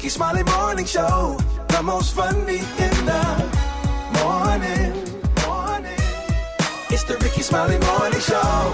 Rickey Smiley Morning Show. The most funny in the morning. It's the Rickey Smiley Morning Show.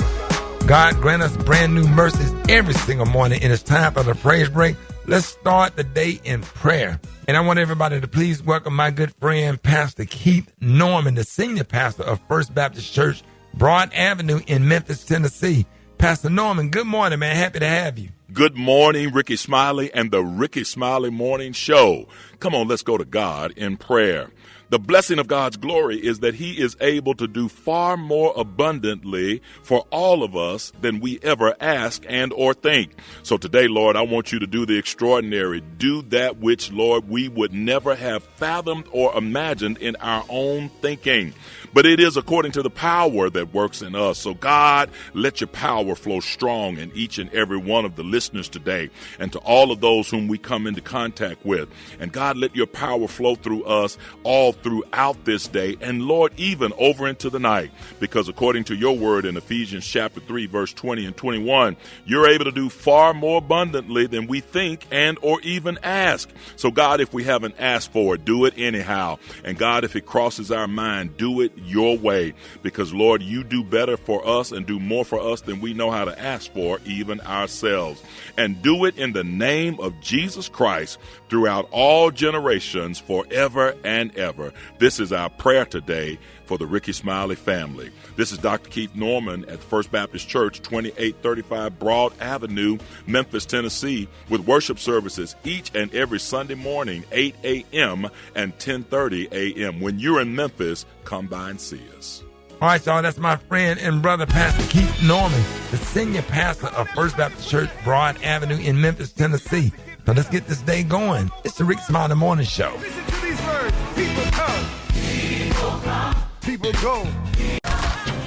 God grant us brand new mercies every single morning, and it's time for the praise break. Let's start the day in prayer. And I want everybody to please welcome my good friend, Pastor Keith Norman, the senior pastor of First Baptist Church, Broad Avenue in Memphis, Tennessee. Pastor Norman, good morning, man. Happy to have you. Good morning, Rickey Smiley and the Rickey Smiley Morning Show. Come on, let's go to God in prayer. The blessing of God's glory is that he is able to do far more abundantly for all of us than we ever ask and or think. So today, Lord, I want you to do the extraordinary. Do that which, Lord, we would never have fathomed or imagined in our own thinking. But it is according to the power that works in us. So, God, let your power flow strong in each and every one of the listeners today and to all of those whom we come into contact with. And, God, let your power flow through us all throughout this day and, Lord, even over into the night. Because according to your word in Ephesians chapter 3, verse 20 and 21, you're able to do far more abundantly than we think and or even ask. So, God, if we haven't asked for it, do it anyhow. And, God, if it crosses our mind, do it your way, because Lord, you do better for us and do more for us than we know how to ask for even ourselves. And do it in the name of Jesus Christ throughout all generations forever and ever. This is our prayer today for the Rickey Smiley family. This is Dr. Keith Norman at First Baptist Church, 2835 Broad Avenue, Memphis, Tennessee, with worship services each and every Sunday morning, 8 a.m. and 10:30 a.m. When you're in Memphis, come by and see us. All right, y'all, that's my friend and brother, Pastor Keith Norman, the senior pastor of First Baptist Church, Broad Avenue in Memphis, Tennessee. So let's get this day going. It's the Rickey Smiley Morning Show. Listen to these words. People come. People come. People go.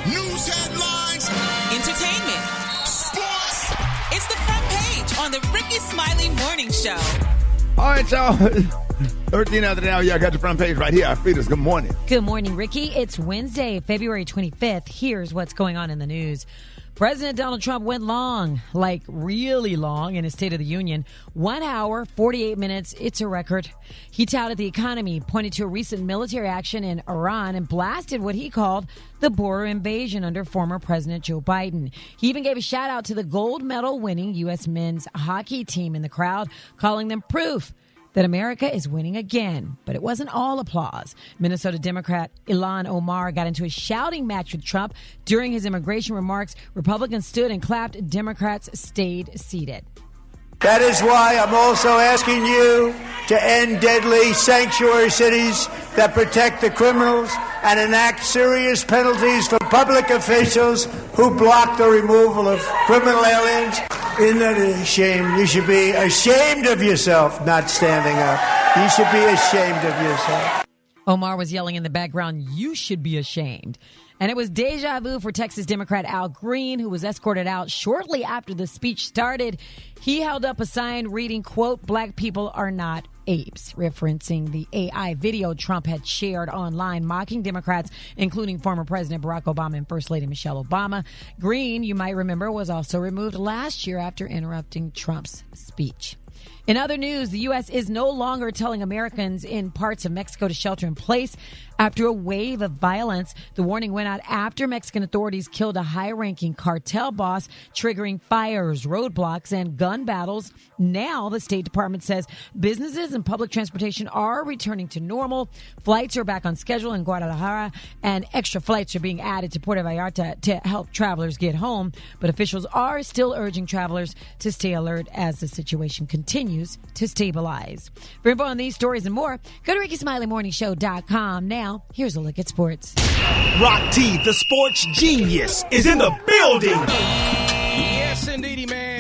News headlines. Entertainment. Sports. It's the front page on the Rickey Smiley Morning Show. All right, y'all. 13 out of the hour. Y'all got your front page right here. Frida's good morning. Good morning, Ricky. It's Wednesday, February 25th. Here's what's going on in the news. President Donald Trump went long, like really long, in his State of the Union. 1 hour, 48 minutes. It's a record. He touted the economy, pointed to a recent military action in Iran, and blasted what he called the border invasion under former President Joe Biden. He even gave a shout out to the gold medal winning U.S. men's hockey team in the crowd, calling them proof that America is winning again. But it wasn't all applause. Minnesota Democrat Ilhan Omar got into a shouting match with Trump during his immigration remarks. Republicans stood and clapped. Democrats stayed seated. That is why I'm also asking you to end deadly sanctuary cities that protect the criminals and enact serious penalties for public officials who block the removal of criminal aliens. Isn't that a shame? You should be ashamed of yourself not standing up. You should be ashamed of yourself. Omar was yelling in the background, "You should be ashamed." And it was deja vu for Texas Democrat Al Green, who was escorted out shortly after the speech started. He held up a sign reading, quote, "Black people are not apes," referencing the AI video Trump had shared online mocking Democrats, including former President Barack Obama and First Lady Michelle Obama. Green, you might remember, was also removed last year after interrupting Trump's speech. In other news, the U.S. is no longer telling Americans in parts of Mexico to shelter in place after a wave of violence. The warning went out after Mexican authorities killed a high-ranking cartel boss, triggering fires, roadblocks, and gun battles. Now, the State Department says businesses and public transportation are returning to normal. Flights are back on schedule in Guadalajara, and extra flights are being added to Puerto Vallarta to help travelers get home. But officials are still urging travelers to stay alert as the situation continues to stabilize. For info on these stories and more, go to RickeySmileyMorningShow.com. Now, here's a look at sports. Rock T, the sports genius, is in the building. Yes, indeedy, man.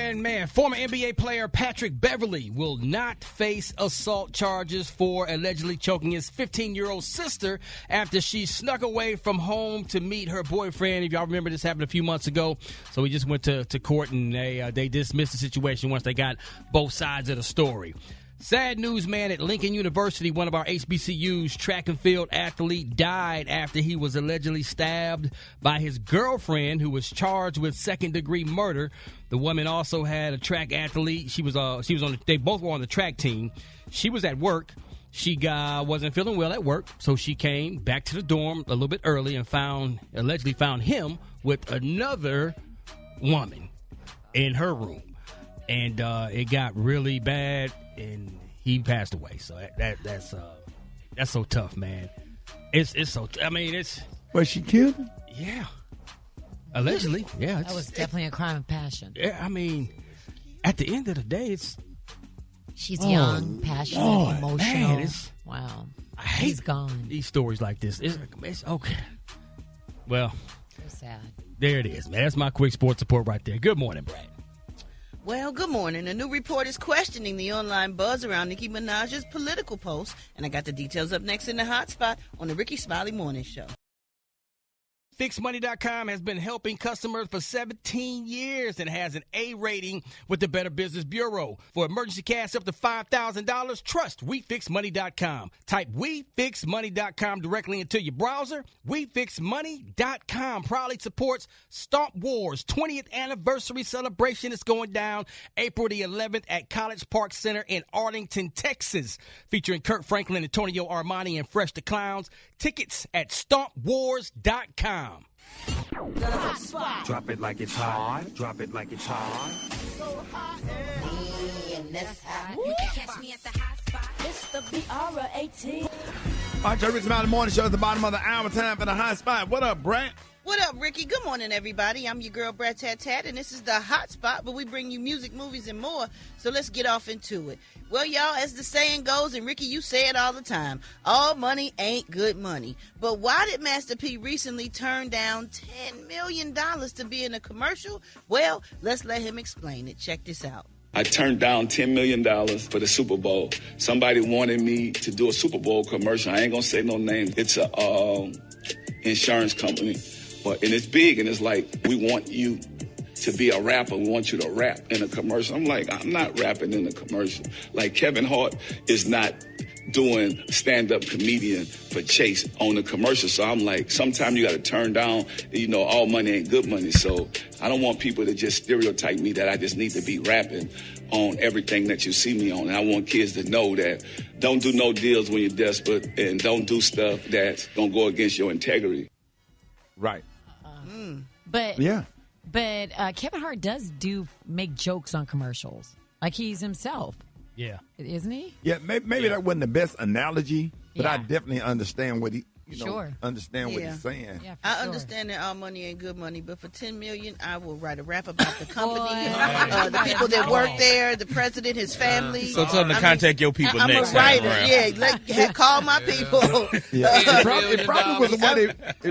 Former NBA player Patrick Beverly will not face assault charges for allegedly choking his 15-year-old sister after she snuck away from home to meet her boyfriend. If y'all remember, this happened a few months ago. So we just went to court, and they dismissed the situation once they got both sides of the story. Sad news, man. At Lincoln University, one of our HBCU's track and field athlete died after he was allegedly stabbed by his girlfriend, who was charged with second-degree murder. The woman also had a track athlete. She was on. They both were on the track team. She was at work. She wasn't feeling well at work, so she came back to the dorm a little bit early and allegedly found him with another woman in her room, and it got really bad. And he passed away. So that's so tough, man. It's so. I mean, it's. Was she killed? Yeah. Allegedly, yeah. That was definitely a crime of passion. Yeah, I mean, at the end of the day, it's. She's young, passionate, emotional. Man, wow. He's gone. These stories like this. It's okay. Well. So sad. There it is, man. That's my quick sports report right there. Good morning, Brad. Well, good morning. A new report is questioning the online buzz around Nicki Minaj's political posts, and I got the details up next in the hot spot on the Rickey Smiley Morning Show. FixMoney.com has been helping customers for 17 years and has an A rating with the Better Business Bureau. For emergency cash up to $5,000, trust WeFixMoney.com. Type WeFixMoney.com directly into your browser. WeFixMoney.com proudly supports Stomp Wars 20th anniversary celebration. It's going down April the 11th at College Park Center in Arlington, Texas, featuring Kirk Franklin, Antonio Armani, and Fresh the Clowns. Tickets at StompWars.com. Drop it like it's hot. Drop it like it's hot. You can catch me at the hot spot. It's the BR18. All right, Rickey Smiley Morning Show at the bottom of the hour. Time for the hot spot. What up, Brent? What up, Ricky? Good morning, everybody. I'm your girl, Brat Tat Tat, and this is the hot spot, but we bring you music, movies, and more. So let's get off into it. Well, y'all, as the saying goes, and Ricky, you say it all the time, all money ain't good money. But why did Master P recently turn down $10 million to be in a commercial? Well, let's let him explain it. Check this out. I turned down $10 million for the Super Bowl. Somebody wanted me to do a Super Bowl commercial. I ain't gonna say no name. It's a insurance company. And it's big, and it's like, we want you to be a rapper. We want you to rap in a commercial. I'm like, I'm not rapping in a commercial. Like, Kevin Hart is not doing stand-up comedian for Chase on the commercial. So I'm like, sometimes you got to turn down, all money ain't good money. So I don't want people to just stereotype me that I just need to be rapping on everything that you see me on. And I want kids to know that don't do no deals when you're desperate, and don't do stuff that's going to go against your integrity. Right. But yeah. But Kevin Hart does make jokes on commercials. Like, he's himself. Yeah. Isn't he? Yeah, maybe that wasn't the best analogy, but I Yeah. definitely understand what he Sure. understand what Yeah. he's saying. Yeah, for I sure. understand that all money ain't good money, but for $10 million, I will write a rap about the company, Boy. the people that work there, the president, his family. So tell them to contact your people I'm next a writer. time. Yeah, call my people. It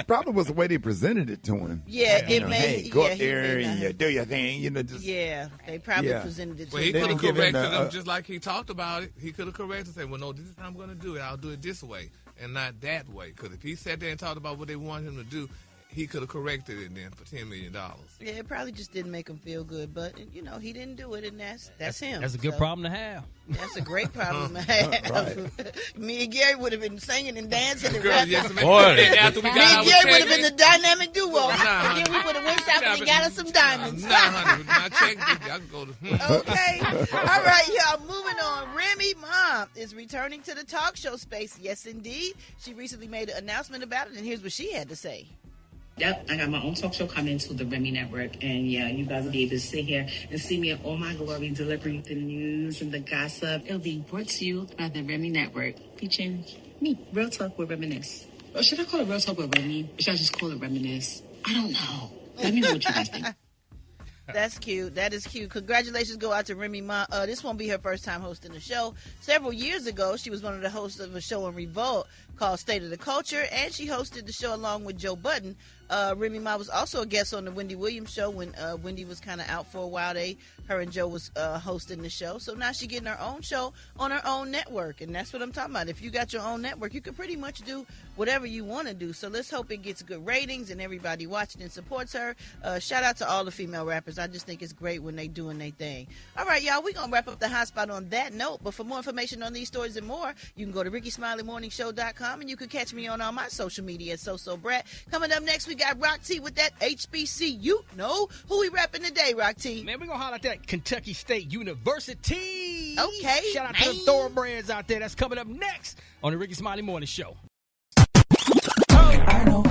probably was the way they presented it to him. Yeah, it may. Hey, go yeah, up he there may not and have- do your thing. Just Yeah, they probably Yeah. presented it to Well, he him. could have Then give him corrected the, him just like he talked about it. He could have corrected and said, well, no, this is how I'm going to do it. I'll do it this way and not that way. Because if he sat there and talked about what they wanted him to do, he could have corrected it then for $10 million. Yeah, it probably just didn't make him feel good, but he didn't do it, and that's him. That's a good problem to have. That's a great problem to have. Me and Gary would have been singing and dancing and Girl, rapping. yes, man. Boy. After we got Me and our Gary would check, have been the dynamic duo. Nah, And then we would have went shopping and got us some diamonds. Nah, honey, my check, I can go to. Okay. All right, y'all. Moving on. Remy Ma is returning to the talk show space. Yes, indeed. She recently made an announcement about it, and here's what she had to say. Yep, I got my own talk show coming to the Remy Network, and yeah, you guys will be able to sit here and see me in all my glory, delivering the news and the gossip. It'll be brought to you by the Remy Network, featuring me, Real Talk with Reminisce. Or should I call it Real Talk with Remy? Or should I just call it Reminisce? I don't know. Let me know what you guys think. That's cute. That is cute. Congratulations go out to Remy Ma. This won't be her first time hosting the show. Several years ago, she was one of the hosts of a show in Revolt called State of the Culture, and she hosted the show along with Joe Budden. Remy Ma was also a guest on the Wendy Williams show when Wendy was kind of out for a while. Her and Joe was hosting the show. So now she's getting her own show on her own network. And that's what I'm talking about. If you got your own network, you can pretty much do whatever you want to do. So let's hope it gets good ratings and everybody watching and supports her. Shout out to all the female rappers. I just think it's great when they doing their thing. All right, y'all, we're going to wrap up the hot spot on that note. But for more information on these stories and more, you can go to RickySmileyMorningShow.com, and you can catch me on all my social media at Brat. Coming up next, we got Rock T with that HBCU. No, who we rapping today, Rock T? Man, we're going to holler at that Kentucky State University. Okay. Shout out to the thoroughbreds out there. That's coming up next on the Rickey Smiley Morning Show. I know.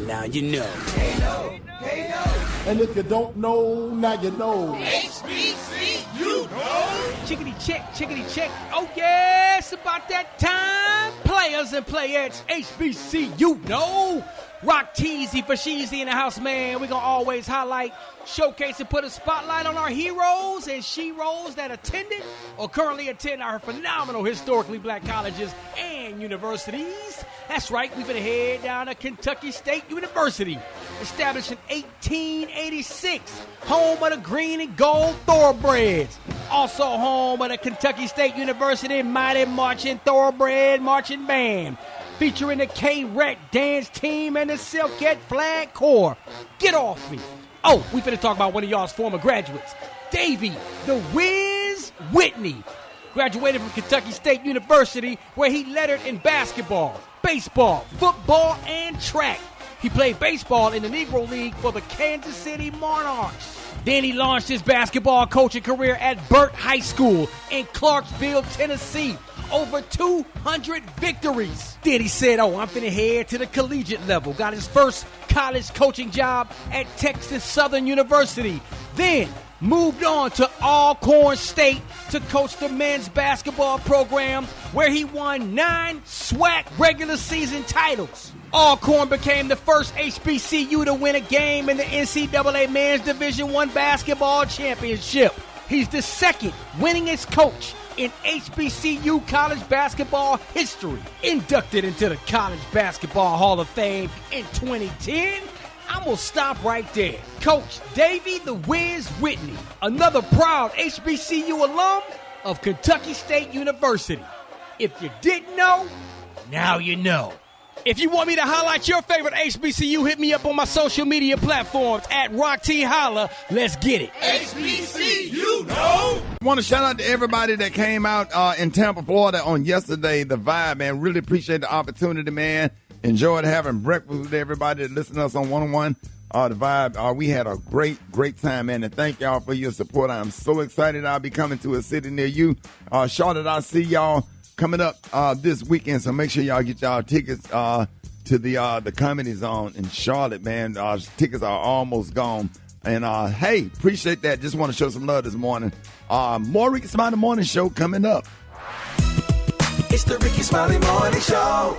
Now you know. Hey, yo. And if you don't know, now you know. HBCU, know. Chickity check. Oh, yeah, it's about that time. Players and playettes, HBCU, know. Rock Teasy for Sheezy in the house, man. We're going to always highlight, showcase, and put a spotlight on our heroes and she-rolls that attended or currently attend our phenomenal historically black colleges and universities. That's right, we've been head down to Kentucky State University, established in 1886, home of the green and gold thoroughbreds. Also home of the Kentucky State University Mighty Marching Thoroughbred Marching Band, featuring the K-Rec dance team and the Silkette Flag Corps. Get off me. Oh, we finna talk about one of y'all's former graduates, Davy the Wiz Whitney. Graduated from Kentucky State University, where he lettered in basketball, baseball, football, and track. He played baseball in the Negro League for the Kansas City Monarchs. Then he launched his basketball coaching career at Burt High School in Clarksville, Tennessee. Over 200 victories. Then he said, I'm finna head to the collegiate level. Got his first college coaching job at Texas Southern University. Then moved on to Alcorn State to coach the men's basketball program, where he won 9 SWAC regular season titles. Alcorn became the first HBCU to win a game in the NCAA Men's Division I basketball championship. He's the second winningest coach in HBCU college basketball history. Inducted into the College Basketball Hall of Fame in 2010. I'm going to stop right there. Coach Davy the Wiz Whitney, another proud HBCU alum of Kentucky State University. If you didn't know, now you know. If you want me to highlight your favorite HBCU, hit me up on my social media platforms at Rock T Holla. Let's get it. HBCU, know. I want to shout out to everybody that came out in Tampa, Florida on yesterday. The vibe, man. Really appreciate the opportunity, man. Enjoyed having breakfast with everybody that listened to us on 101. The vibe, we had a great time, man. And thank y'all for your support. I'm so excited I'll be coming to a city near you. Charlotte, I'll see y'all coming up this weekend, so make sure y'all get y'all tickets to the Comedy Zone in Charlotte, man. Tickets are almost gone. And, hey, appreciate that. Just want to show some love this morning. More Rickey Smiley Morning Show coming up. It's the Rickey Smiley Morning Show.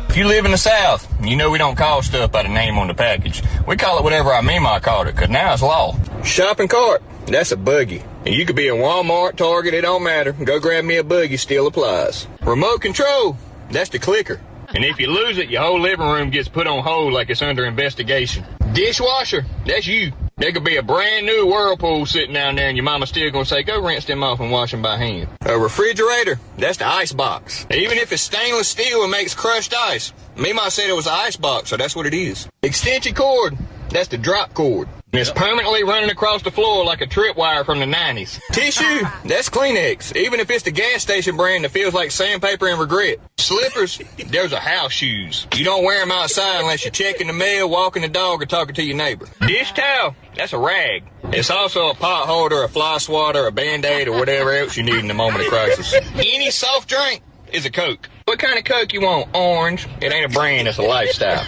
If you live in the South, you know we don't call stuff by the name on the package. We call it whatever our Mima called it, because now it's law. Shopping cart, that's a buggy. And you could be in Walmart, Target, it don't matter. Go grab me a buggy, still applies. Remote control, that's the clicker. And if you lose it, your whole living room gets put on hold like it's under investigation. Dishwasher, that's you. There could be a brand new Whirlpool sitting down there and your mama's still gonna say, go rinse them off and wash them by hand. A refrigerator, that's the ice box. Even if it's stainless steel and makes crushed ice, Mima said it was an ice box, so that's what it is. Extension cord, that's the drop cord. And it's permanently running across the floor like a tripwire from the 90s. Tissue, that's Kleenex, even if it's the gas station brand that feels like sandpaper and regret. Slippers, those are house shoes. You don't wear them outside unless you're checking the mail, walking the dog, or talking to your neighbor. Dish towel, that's a rag. It's also a pot holder, a fly swatter, a Band-Aid, or whatever else you need in the moment of crisis. Any soft drink is a Coke. What kind of Coke you want? Orange. It ain't a brand, it's a lifestyle.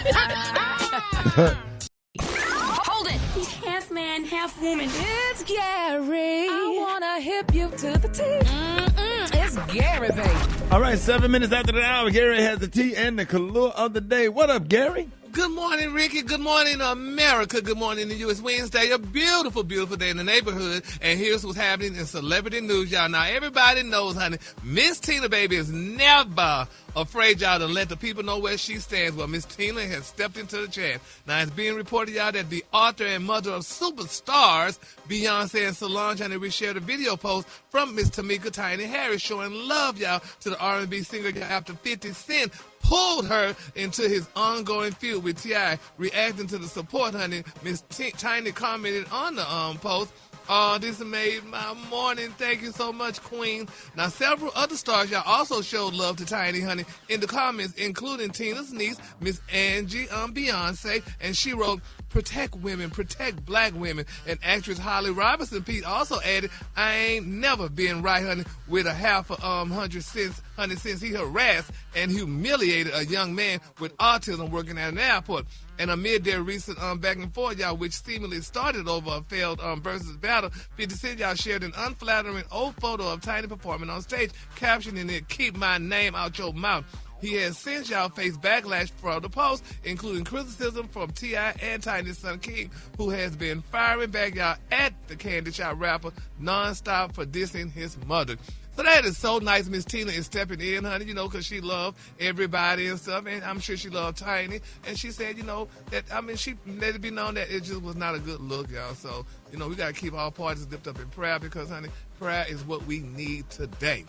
Hold it. He's half man, half woman. It's Gary. I wanna hip you to the T. It's Gary, baby. All right, 7 minutes after the hour, Gary has the tea and the color of the day. What up, Gary? Good morning, Ricky. Good morning, America. Good morning to you. It's Wednesday, a beautiful, beautiful day in the neighborhood. And here's what's happening in celebrity news, y'all. Now, everybody knows, honey, Miss Tina, baby, is never afraid, y'all, to let the people know where she stands. Well, Miss Tina has stepped into the chat. Now, it's being reported, y'all, that the author and mother of superstars, Beyonce and Solange, honey, we shared a video post from Miss Tamika Tiny Harris showing love, y'all, to the R&B singer, y'all, after 50 Cent pulled her into his ongoing feud with T.I. Reacting to the support, honey, Miss Tiny commented on the post, "Oh, this made my morning. Thank you so much, Queen." Now, several other stars, y'all, also showed love to Tiny, honey, in the comments, including Tina's niece, Miss Angie Beyonce, and she wrote, "Protect women, protect black women." And actress Holly Robinson Pete also added, "I ain't never been right, honey, with a half a hundred cents, honey, since he harassed and humiliated a young man with autism working at an airport." And amid their recent back and forth, y'all, which seemingly started over a failed versus battle, 50 Cent, y'all, shared an unflattering old photo of Tiny performing on stage, captioning it, "Keep my name out your mouth." He has since, y'all, faced backlash for the post, including criticism from T.I. and Tiny's son King, who has been firing back, y'all, at the Candy Shop rapper nonstop for dissing his mother. So that is so nice. Miss Tina is stepping in, honey, you know, because she loved everybody and stuff, and I'm sure she loved Tiny. And she said, you know, that, I mean, she let it be known that it just was not a good look, y'all. So, you know, we got to keep all parties dipped up in prayer because, honey, prayer is what we need today.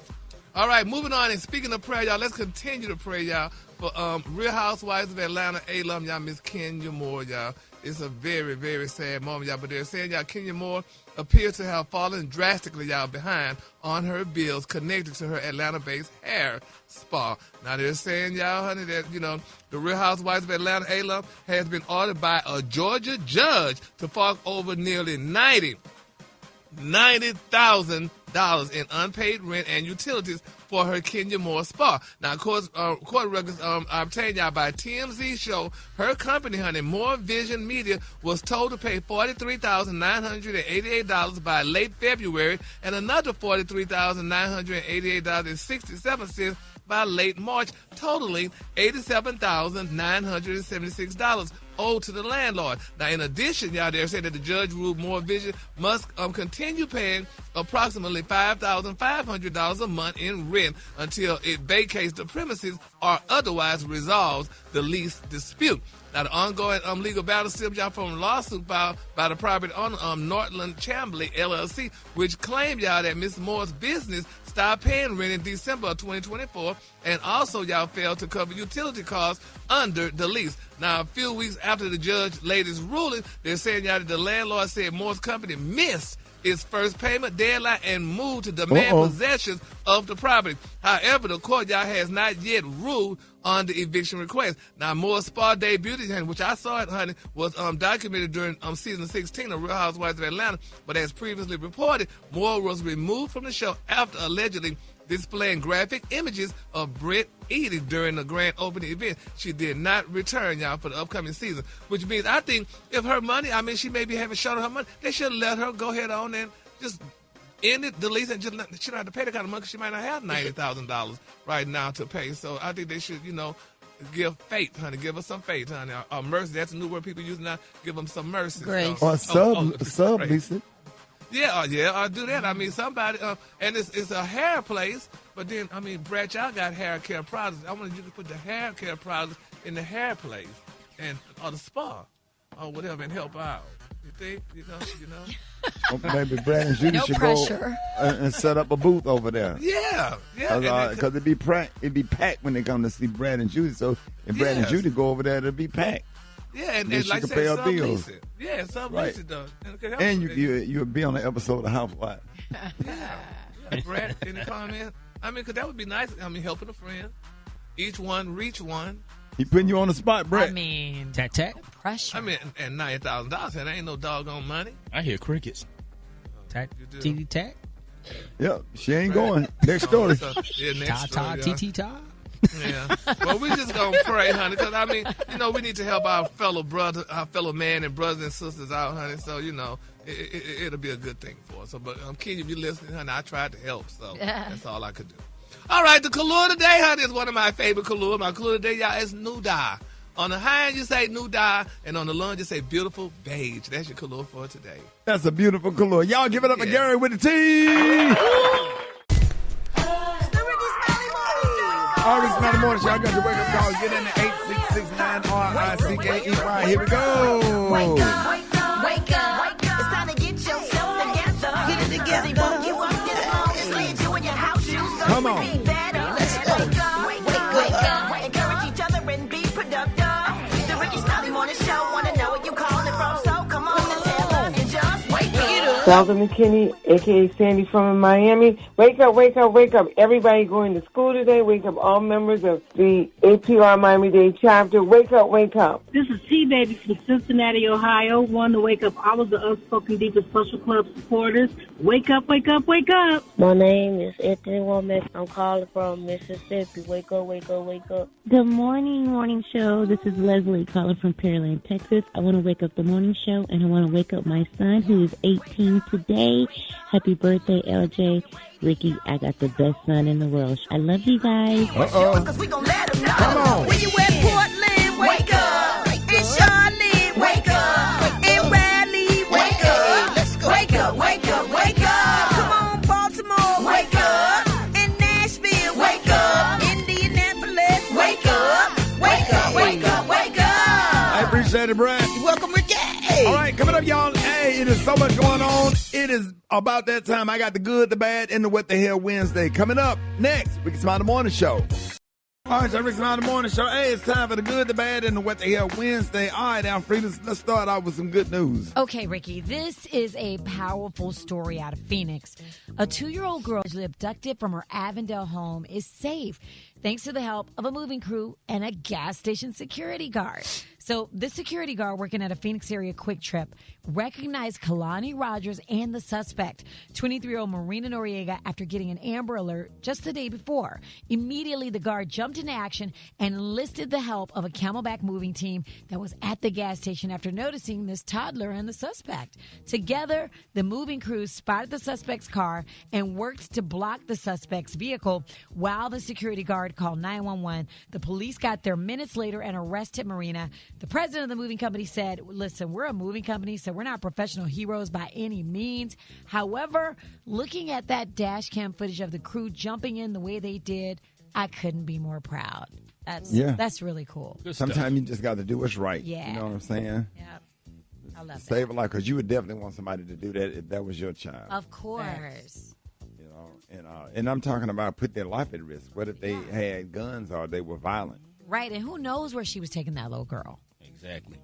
All right, moving on, and speaking of prayer, y'all, let's continue to pray, y'all, for Real Housewives of Atlanta alum, y'all, Miss Kenya Moore, y'all. It's a very, very sad moment, y'all, but they're saying, y'all, Kenya Moore appears to have fallen drastically, y'all, behind on her bills connected to her Atlanta-based hair spa. Now, they're saying, y'all, honey, that, you know, the Real Housewives of Atlanta alum has been ordered by a Georgia judge to fork over nearly $90,000 in unpaid rent and utilities for her Kenya Moore spa. Now, of course, court records obtained, y'all, by TMZ show her company, honey, Moore Vision Media, was told to pay $43,988 by late February and another $43,988.67 by late March, totaling $87,976 owed to the landlord. Now, in addition, y'all, they're saying that the judge ruled Moore Vision must continue paying approximately $5,500 a month in rent until it vacates the premises or otherwise resolves the lease dispute. Now, the ongoing legal battle stems, y'all, from a lawsuit filed by the property owner, Northland Chambly, LLC, which claimed, y'all, that Miss Moore's business stopped paying rent in December of 2024 and also, y'all, failed to cover utility costs under the lease. Now, a few weeks after the judge laid his ruling, they're saying, y'all, that the landlord said Moore's company missed its first payment deadline and moved to demand possession of the property. However, the court, y'all, has not yet ruled on the eviction request. Now, Moore's spa debut, which I saw it, honey, was documented during season 16 of Real Housewives of Atlanta, but as previously reported, Moore was removed from the show after allegedly displaying graphic images of Brent eating during the grand opening event. She did not return, y'all, for the upcoming season, which means I think if her money, I mean, she may be having short of her money, they should let her go ahead on and just end it, the lease, and just she don't have to pay the kind of money because she might not have $90,000 right now to pay. So I think they should, you know, give faith, honey. Give us some faith, honey. Or mercy. That's a new word people use now. Give them some mercy. Grace. So, or sublease. Yeah, I'll do that. I mean, somebody, and it's a hair place, but then, I mean, Brat, y'all got hair care products. I wanted you to put the hair care products in the hair place or the spa or whatever and help out. You think? You know? Well, maybe Brad and Judy should go and set up a booth over there. Yeah. Because it'd be packed when they come to see Brad and Judy. So if Brad and Judy go over there, it'll be packed. Yeah, and she like can I pay said, our bills. It. Yeah, sublease it, though. And you'll be on the episode of Housewives. Yeah, Brad, any comment? I mean, because that would be nice. I mean, helping a friend. Each one, reach one. He putting you on the spot, Brett. I mean, tat. Pressure. I mean, and $90,000, that ain't no doggone money. I hear crickets. Tat, titty, tat. Yep, she ain't going. Next story. Next story. Ta. Yeah. Well, we just gonna pray, honey, because I mean, you know, we need to help our fellow man and brothers and sisters out, honey. So, you know, it'll be a good thing for us. So, but Kenya, if you're listening, honey, I tried to help, so that's all I could do. All right, the color today, honey, is one of my favorite color. My color today, y'all, is Nuda. On the high end, you say new dye, and on the low end, you say beautiful beige. That's your color for today. That's a beautiful color. Y'all give it up for Gary with the T. Rickey Smiley Morning Show. I got your wake up call. Get in the 866-9-RICKE. Here we go. Wake up, wake up, wake up. It's time to get yourself together. Get it together. You up this long, just leave you in your house shoes. Come on. Let's go. Wake up. Encourage each other and be productive. The Rickey Smiley Morning Show. Wanna know where you calling from? So come on and tell us and just wake up. Dr. McKinney, a.k.a. Sandy from Miami. Wake up, wake up, wake up. Everybody going to school today. Wake up all members of the APR Miami-Dade chapter. Wake up, wake up. This is T-Baby from Cincinnati, Ohio. Want to wake up all of the Unspoken Diva Social Club supporters. Wake up, wake up, wake up. My name is Anthony Womack. I'm calling from Mississippi. Wake up, wake up, wake up. Good morning show. This is Leslie calling from Pearland, Texas. I want to wake up the morning show, and I want to wake up my son, who is 18 today. Happy birthday, LJ. Ricky, I got the best son in the world. I love you guys. Uh-oh. Come on. When you at Portland, wake up. In Charlotte, wake up. In Raleigh, wake up. Let's go. Wake up, wake up, wake up. Come on, Baltimore, wake up. In Nashville, wake up. Indianapolis, wake up. Wake up, wake up, wake up. I appreciate it, Brat. You're welcome, Ricky. All right, coming up, y'all. Hey, it is so much going on. It is about that time. I got the good, the bad, and the What the Hell Wednesday. Coming up next, Rickey Smiley Morning Show. All right, so Rickey Smiley Morning Show. Hey, it's time for the good, the bad, and the What the Hell Wednesday. All right, Alfreda, let's start out with some good news. Okay, Ricky, this is a powerful story out of Phoenix. A 2-year-old girl abducted from her Avondale home is safe thanks to the help of a moving crew and a gas station security guard. So this security guard working at a Phoenix area Quick Trip recognized Kalani Rogers and the suspect, 23-year-old Marina Noriega, after getting an Amber Alert just the day before. Immediately, the guard jumped into action and enlisted the help of a Camelback moving team that was at the gas station after noticing this toddler and the suspect. Together, the moving crew spotted the suspect's car and worked to block the suspect's vehicle while the security guard called 911. The police got there minutes later and arrested Marina. The president of the moving company said, listen, we're a moving company, so we're not professional heroes by any means. However, looking at that dash cam footage of the crew jumping in the way they did, I couldn't be more proud. That's really cool. Sometimes you just got to do what's right. Yeah. You know what I'm saying? Yeah. I love Save a life, because you would definitely want somebody to do that if that was your child. Of course. You know, and I'm talking about put their life at risk. What if they had guns or they were violent? Right, and who knows where she was taking that little girl? Exactly.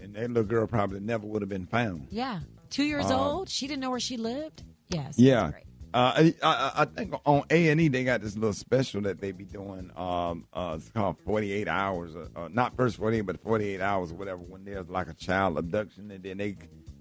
And that little girl probably never would have been found. Yeah. 2 years old. She didn't know where she lived. Yes. Yeah. I think on A&E they got this little special that they be doing. It's called 48 Hours. Not first 48, but 48 hours or whatever, when there's like a child abduction. And then they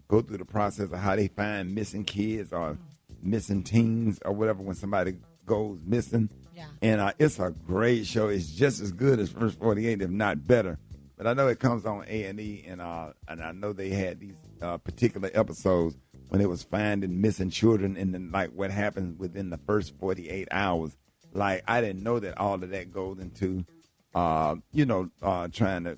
go through the process of how they find missing kids or missing teens or whatever when somebody goes missing. Yeah. And it's a great show. It's just as good as First 48, if not better. But I know it comes on A&E, and I know they had these particular episodes when it was finding missing children, and then like what happens within the first 48 hours. Like, I didn't know that all of that goes into, trying to,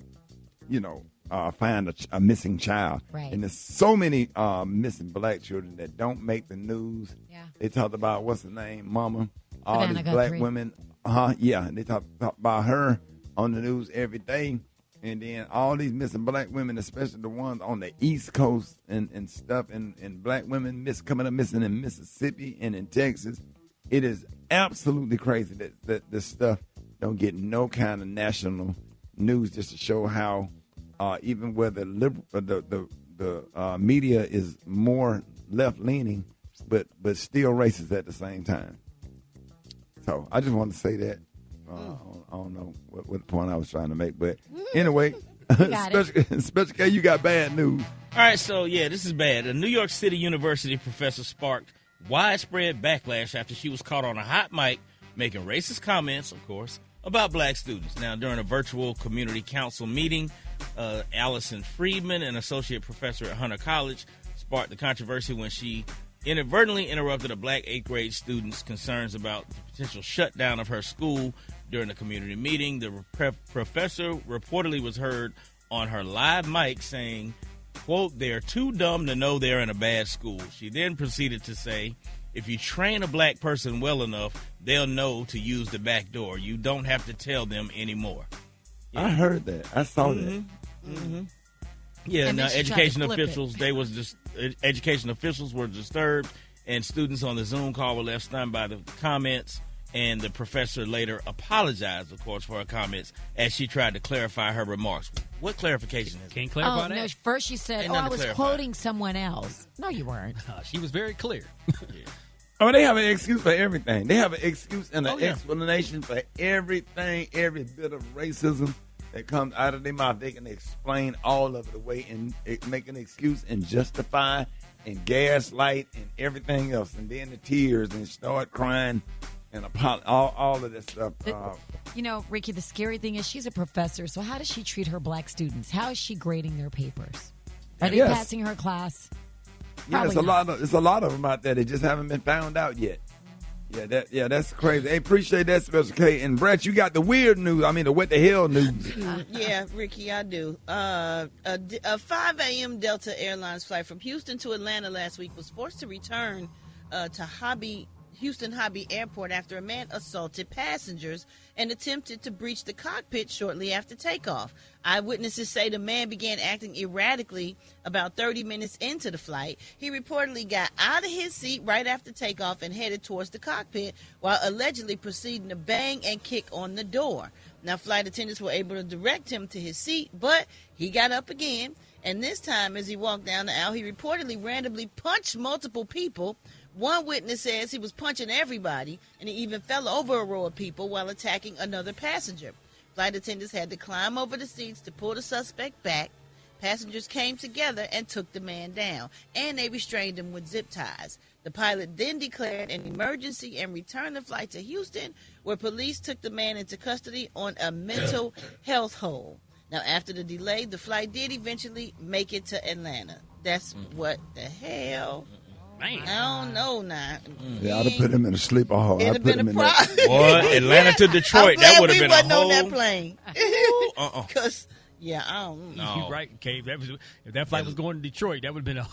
find a missing child. Right. And there's so many missing black children that don't make the news. Yeah. They talked about, what's the name, Mama? All Savannah these black Guthrie. women. Yeah. They talk about her on the news every day. And then all these missing black women, especially the ones on the East Coast and stuff, and black women coming up missing in Mississippi and in Texas. It is absolutely crazy that this stuff don't get no kind of national news, just to show how even where the media is more left leaning, but still racist at the same time. So I just wanted to say that. I don't know what point I was trying to make, but anyway, Special K, you got bad news. All right, so this is bad. A New York City University professor sparked widespread backlash after she was caught on a hot mic making racist comments, of course, about black students. Now, during a virtual community council meeting, Allison Friedman, an associate professor at Hunter College, sparked the controversy when she inadvertently interrupted a black 8th grade student's concerns about the potential shutdown of her school During the community meeting, the professor reportedly was heard on her live mic saying, quote, "They're too dumb to know they're in a bad school." She then proceeded to say, "If you train a black person well enough, they'll know to use the back door. You don't have to tell them anymore." I heard that. I saw that. Yeah, And now then she tried to education flip it. officials, education officials were disturbed, and students on the Zoom call were left stunned by the comments. And the professor later apologized, of course, for her comments as she tried to clarify her remarks. What clarification is Can't it? clarify Oh, that. no, first she said, Ain't I nothing to was clarify. quoting someone else. No, you weren't. She was very clear. I mean, they have an excuse for everything. They have an excuse and an Oh, yeah. explanation for everything, every bit of racism that comes out of their mouth. They can explain all of it away and make an excuse and justify and gaslight and everything else. And then the tears and start crying and all of that stuff. You know, Ricky, the scary thing is she's a professor, so how does she treat her black students? How is she grading their papers? Are they Yes. passing her class? Yeah, Probably not. it's a lot of them out there that just haven't been found out yet. Yeah, that's crazy. Hey, appreciate that, Special K. And Brett, you got the weird news. I mean, the what the hell news. Yeah, Ricky, I do. A 5 a.m. Delta Airlines flight from Houston to Atlanta last week was forced to return to Houston Hobby Airport after a man assaulted passengers and attempted to breach the cockpit shortly after takeoff. Eyewitnesses say the man began acting erratically about 30 minutes into the flight. He reportedly got out of his seat right after takeoff and headed towards the cockpit while allegedly proceeding to bang and kick on the door. Now, flight attendants were able to direct him to his seat, but he got up again, and this time as he walked down the aisle, he reportedly randomly punched multiple people. One witness says he was punching everybody, and he even fell over a row of people while attacking another passenger. Flight attendants had to climb over the seats to pull the suspect back. Passengers came together and took the man down, and they restrained him with zip ties. The pilot then declared an emergency and returned the flight to Houston, where police took the man into custody on a mental health hold. Now, after the delay, the flight did eventually make it to Atlanta. That's what the hell? Man. I don't know now. Yeah, I'd have put him in a sleeper hole. It'd I'd have put been him a in problem. that. Boy, Atlanta to Detroit, that would have been a wasn't whole. on that plane. Uh-uh. Because, yeah, I don't know. No. You're right, Cave. If that flight was going to Detroit, that would have been a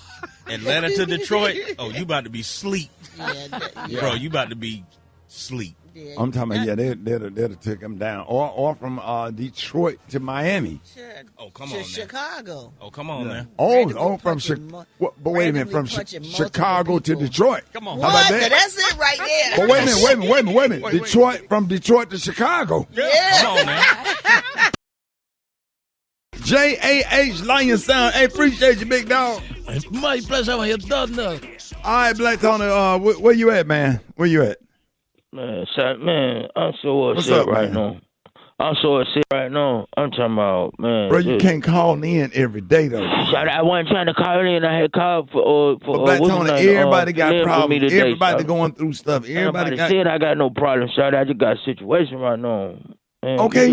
Atlanta to Detroit. Oh, you about to be sleep. Yeah. Bro, you about to be sleep. Yeah. I'm talking about, they'd have took him down. Or from Detroit to Miami. Oh, come to on, Chicago. Oh, come on, man. From Chicago. But wait a minute, from Chicago to Detroit. Come on. How about What? that? That's it right there. But wait a minute. Detroit, from Detroit to Chicago. Yeah. Come on, man. J-A-H Lion Sound. Hey, appreciate you, big dog. It's my pleasure. How you done now? All right, Black Tony, where you at, man? Where you at? Man, I'm so What's upset up, right man? now. I'm so upset right now. I'm talking about, man. Bro, you can't call in every day, though. I wasn't trying to call in. I had called for But Black what's Tony, his name, everybody got Lynn for me problems. today, Everybody son. going through stuff. Everybody got. said I got no problem, son. I just got a situation right now. Man, Okay,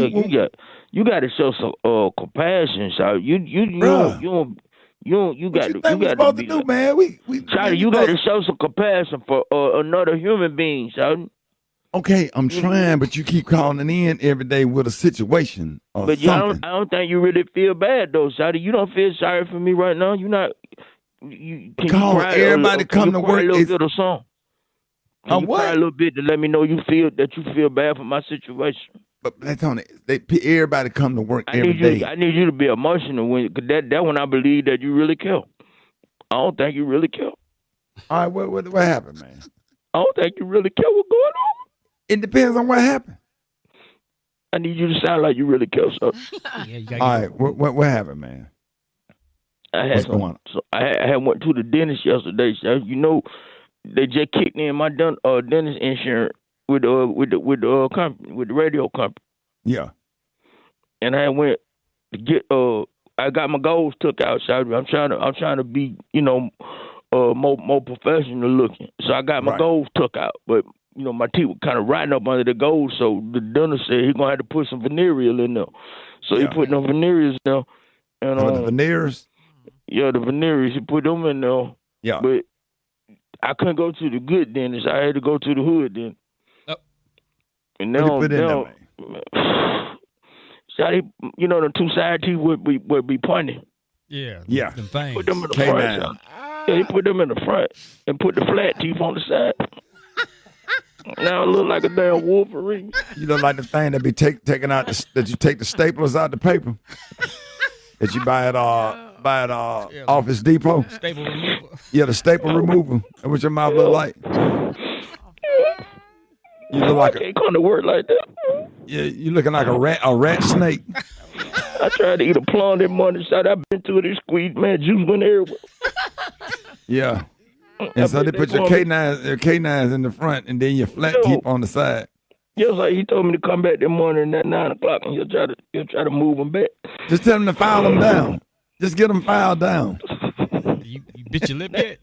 you got to show some compassion, son. You got supposed to do, man? Charlie, you got to show some compassion for another human being, son. Okay, I'm trying, but you keep calling in every day with a situation or But something. I don't think you really feel bad though, Shawty. You don't feel sorry for me right now. You're not. Can Call you cry everybody can come you to cry work a little is- bit of song. Can you what? cry a little bit to let me know you feel bad for my situation? But Black Tony, everybody come to work I every need day. you. I need you to be emotional cause that when I believe that you really care. I don't think you really care. All right, what happened, man? I don't think you really care what's going on. It depends on what happened. I need you to sound like you really care, sir. All right, what happened, man? What's going on? So I had went to the dentist yesterday. So, you know, they just kicked in my dentist insurance with the company, with the radio company. Yeah. And I went to get I got my goals took out. So I'm trying to be, you know, more professional looking. So I got my goals took out, but you know, my teeth were kind of rotting up under the gold, so the dentist said he's gonna have to put some venereal in there. So he put them veneers there. And the veneers? Yeah, the veneers. He put them in there. Yeah. But I couldn't go to the good dentist. I had to go to the hood dentist. And What he put in there, man? Shawty, you know, the two side teeth would be pointing. Yeah. Yeah. Them things. Put them in the front. K9. Yeah, he put them in the front and put the flat teeth on the side. Now I look like a damn Wolverine. You look like the thing that be taken out that you take the staplers out the paper that you buy at Office Depot. Staple remover. Yeah, the staple remover. And what your mouth look like? You look like I can't come to work like that. Yeah, you looking like a rat snake. I tried to eat a plum that morning. Shot. I've been through this squeeze, man. Juice went everywhere. Yeah. And so they put your canines in the front and then your flat teeth on the side. Just like he told me to come back that morning at 9 o'clock and he'll try to move them back. Just tell him to file them down. Just get them filed down. You bit your lip yet?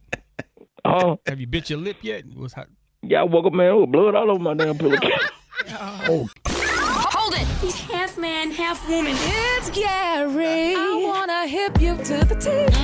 Have you bit your lip yet? What's hot? Yeah, I woke up, man, with blood all over my damn pillow. Oh. Hold it. He's half man, half woman. It's Gary. I want to hip you to the teeth.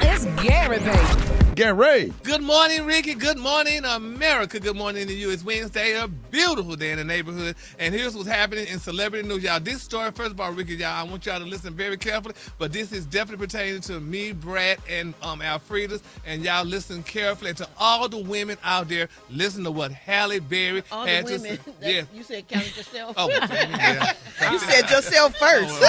It's Gary, baby. Gary. Good morning, Ricky. Good morning, America. Good morning to you. It's Wednesday, a beautiful day in the neighborhood. And here's what's happening in celebrity news, y'all. This story, first of all, Ricky, y'all, I want y'all to listen very carefully. But this is definitely pertaining to me, Brat, and Alfreda's. And y'all listen carefully. And to all the women out there, listen to what Halle Berry all had the women, to say. Yeah. You said count yourself. Oh, yeah. You said yourself first.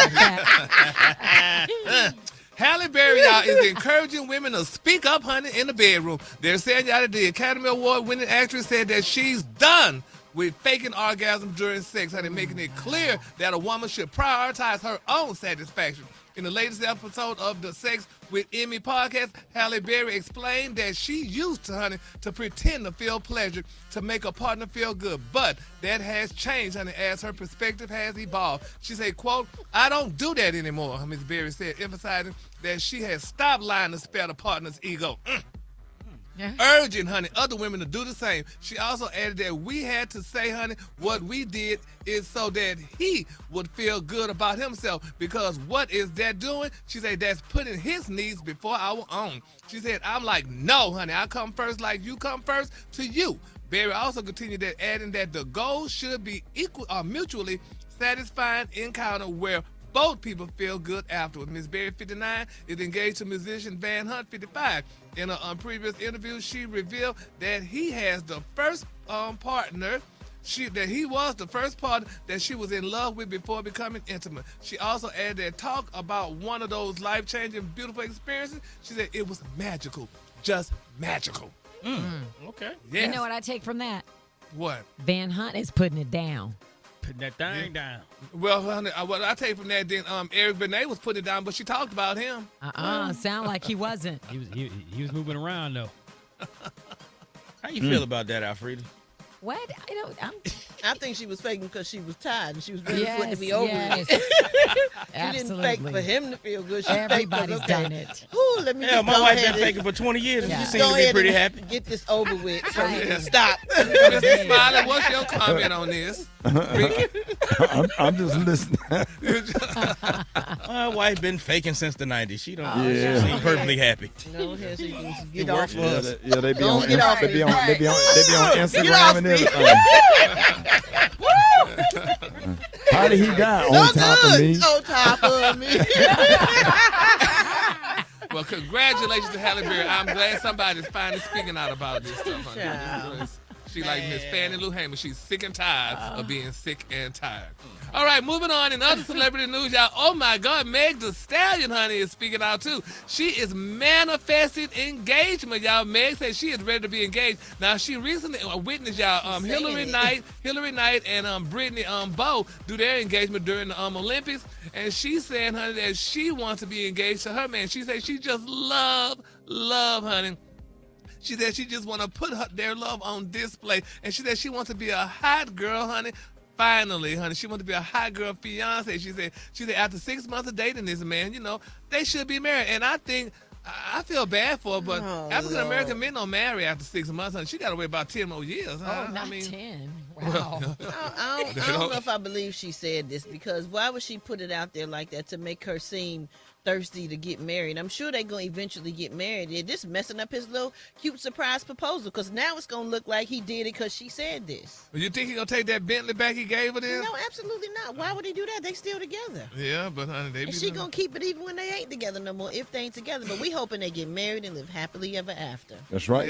Halle Berry, y'all, is encouraging women to speak up, honey, in the bedroom. They're saying, y'all, that the Academy Award winning actress said that she's done with faking orgasm during sex, honey, making it clear that a woman should prioritize her own satisfaction. In the latest episode of the Sex with Emmy podcast, Halle Berry explained that she used to, honey, to pretend to feel pleasure to make a partner feel good. But that has changed, honey, as her perspective has evolved. She said, quote, "I don't do that anymore," Ms. Berry said, emphasizing that she has stopped lying to spare the partner's ego. Urging, honey, other women to do the same. She also added that we had to say, honey, what we did is so that he would feel good about himself, because what is that doing? She said that's putting his needs before our own. She said, I'm like, no, honey, I come first like you come first to you. Berry also continued that, adding that the goal should be equal or mutually satisfying encounter where both people feel good afterwards. Miss Berry, 59, is engaged to musician Van Hunt, 55. In a previous interview, she revealed that he has the first partner. That he was the first partner that she was in love with before becoming intimate. She also added that talk about one of those life-changing, beautiful experiences. She said it was magical, just magical. Okay. Yes. You know what I take from that? What? Van Hunt is putting it down. Putting that thing down. Well, honey, what I take from that, then Eric Benet was putting it down, but she talked about him. Sound like he wasn't. He was moving around though. How you feel about that, Alfreda? What? I think she was faking because she was tired and she was ready for it to be Yes, over yes. with. She Absolutely. didn't fake for him to feel good. She Everybody's faked 'cause, okay, done it. Ooh, let me Yeah, just my go wife ahead been and faking for 20 years and she just seems go to be ahead pretty and happy. Get this over with so we can Right. stop. Mr. Smiley, what's your comment on this? I'm just listening. My wife been faking since the 90s. She don't. Yeah. She seems perfectly happy. No, here she can It get works off for of us. us. Yeah, they be Don't on get off they me. be on Get Instagram off and me. everything. How did he die? So On top of good. me? On top of me. Well, congratulations to Halle Berry. I'm glad somebody's finally speaking out about this stuff. Honey. Child. She like Miss Fannie Lou Hamer. She's sick and tired of being sick and tired. All right, moving on in other celebrity news, y'all. Oh my God, Meg Thee Stallion, honey, is speaking out too. She is manifesting engagement, y'all. Meg said she is ready to be engaged. Now she recently witnessed, y'all, Hillary Knight and Brittany Bowe do their engagement during the Olympics, and she's saying, honey, that she wants to be engaged to her man. She said she just love, honey. She said she just want to put their love on display. And she said she wants to be a hot girl, honey. Finally, honey, she wants to be a hot girl fiance. She said after 6 months of dating this man, they should be married. And I feel bad for her, but African-American men don't marry after 6 months, honey. She got to wait about 10 more years, huh? Oh, not 10. Wow. I don't know if I believe she said this, because why would she put it out there like that to make her seem thirsty to get married. I'm sure they're going to eventually get married. They're just messing up his little cute surprise proposal because now it's going to look like he did it because she said this. Well, you think he's going to take that Bentley back he gave her then? No, absolutely not. Why would he do that? They still together. Yeah, but honey, they And she going to keep it even when they ain't together no more, if they ain't together. But we hoping they get married and live happily ever after. That's right.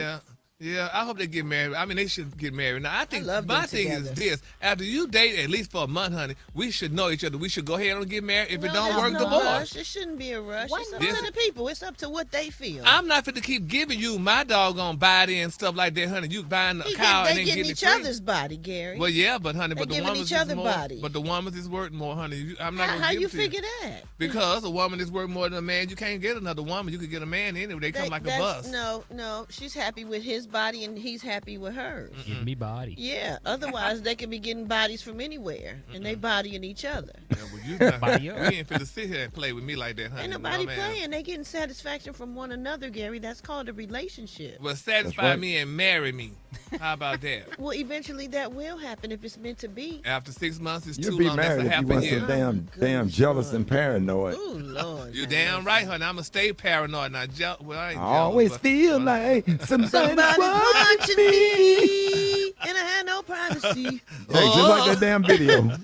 Yeah, I hope they get married. I mean, they should get married. Now, I think love my them thing is this. After you date at least for a month, honey, we should know each other. We should go ahead and get married. If it don't work, divorce. Rush. It shouldn't be a rush. It's up to the people. It's up to what they feel. I'm not fit to keep giving you my doggone body and stuff like that, honey. You buying a cow and then getting getting each it free. other's body, Gary. Well, yeah, but honey, but the woman's each other is more. body. But the woman's is worth more, honey. I'm not gonna How give you it to figure that? Because a woman is worth more than a man. You can't get another woman. You could get a man anyway. They come like a bus. No. She's happy with his body and he's happy with hers. Give me body. Yeah. Otherwise, they could be getting bodies from anywhere, and they bodying each other. Yeah, well, you ain't finna sit here and play with me like that, honey. Ain't nobody playing. They getting satisfaction from one another, Gary. That's called a relationship. Well, satisfy me and marry me. How about that? Well, eventually that will happen if it's meant to be. After 6 months, it's You'll too be long. That's married a if half you a weren't year. so damn jealous and paranoid. Oh, Lord. You damn right, honey. I'm going to stay paranoid. Now, I ain't I always feel like somebody watching me, and I had no privacy. Hey, just like that damn video.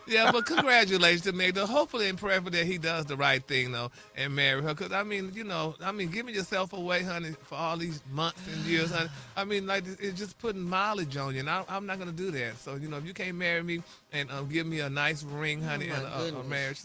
Yeah, but congratulations to Meg. Hopefully and prayerfully that he does the right thing, though, and marry her. Because, giving yourself away, honey, for all these months and years, honey. I mean, like, it's just putting mileage on you, and I'm not going to do that. So, if you can't marry me and give me a nice ring, honey, and a marriage.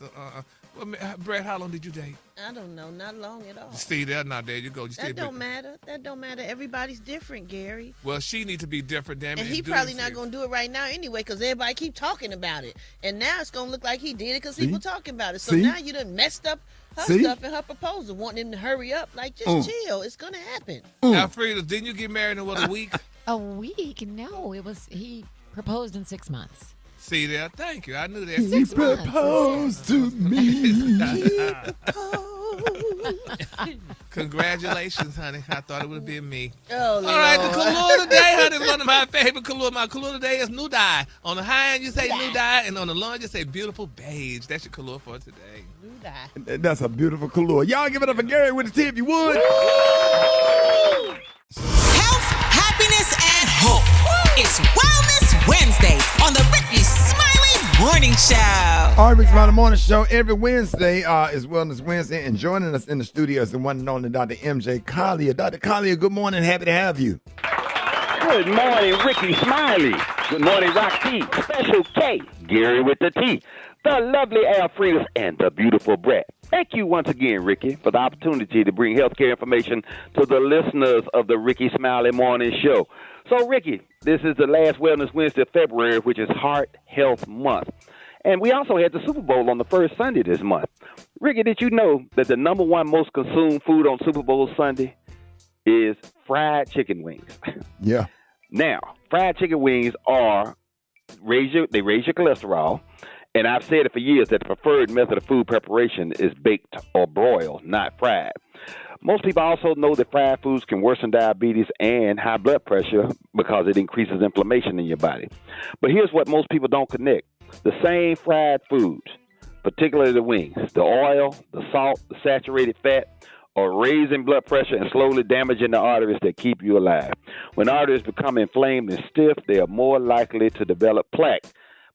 Well, Brett, how long did you date? I don't know. Not long at all. See, there you go. That don't matter. That don't matter. Everybody's different, Gary. Well, she needs to be different, damn it. And he probably not going to do it right now anyway because everybody keep talking about it. And now it's going to look like he did it because people talking about it. So now you done messed up her stuff in her proposal, wanting him to hurry up. Like, just chill. It's going to happen. Alfreda, didn't you get married in, a week? A week? No, he proposed in 6 months. See there? Thank you. I knew that. He proposed to me. Congratulations, honey. I thought it would have been me. Oh, all right, the Collier today, honey, is one of my favorite Collier. My Collier today is new dye. On the high end, you say new dye, and on the low end, you say beautiful beige. That's your Collier for today. New dye. That's a beautiful Collier. Y'all give it up for Gary with a T if you would. Health, happiness, and hope. It's Wellness Wednesday on the Rickey Smiley Morning Show. All right, Rickey Smiley Morning Show. Every Wednesday is Wellness Wednesday, and joining us in the studio is the one and only Dr. MJ Collier. Dr. Collier, good morning. Happy to have you. Good morning, Rickey Smiley. Good morning, Rock T. Special K. Gary with the T. The lovely Alfredas and the beautiful Brat. Thank you once again, Rickey, for the opportunity to bring healthcare information to the listeners of the Rickey Smiley Morning Show. So, Rickey, this is the last Wellness Wednesday of February, which is Heart Health Month. And we also had the Super Bowl on the first Sunday this month. Rickey, did you know that the number one most consumed food on Super Bowl Sunday is fried chicken wings? Yeah. Now, fried chicken wings raise your cholesterol. And I've said it for years that the preferred method of food preparation is baked or broiled, not fried. Most people also know that fried foods can worsen diabetes and high blood pressure because it increases inflammation in your body. But here's what most people don't connect. The same fried foods, particularly the wings, the oil, the salt, the saturated fat, are raising blood pressure and slowly damaging the arteries that keep you alive. When arteries become inflamed and stiff, they are more likely to develop plaque.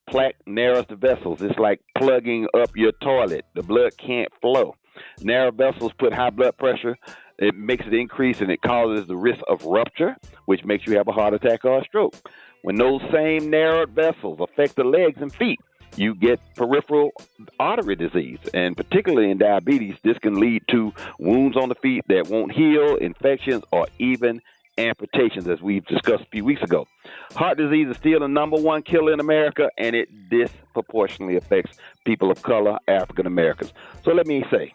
Plaque narrows the vessels. It's like plugging up your toilet. The blood can't flow. Narrow vessels put high blood pressure. It makes it increase, and it causes the risk of rupture, which makes you have a heart attack or a stroke. When those same narrowed vessels affect the legs and feet, you get peripheral artery disease. And particularly in diabetes, this can lead to wounds on the feet that won't heal, infections, or even amputations, as we've discussed a few weeks ago. Heart disease is still the number one killer in America, and it disproportionately affects people of color, African Americans. So let me say,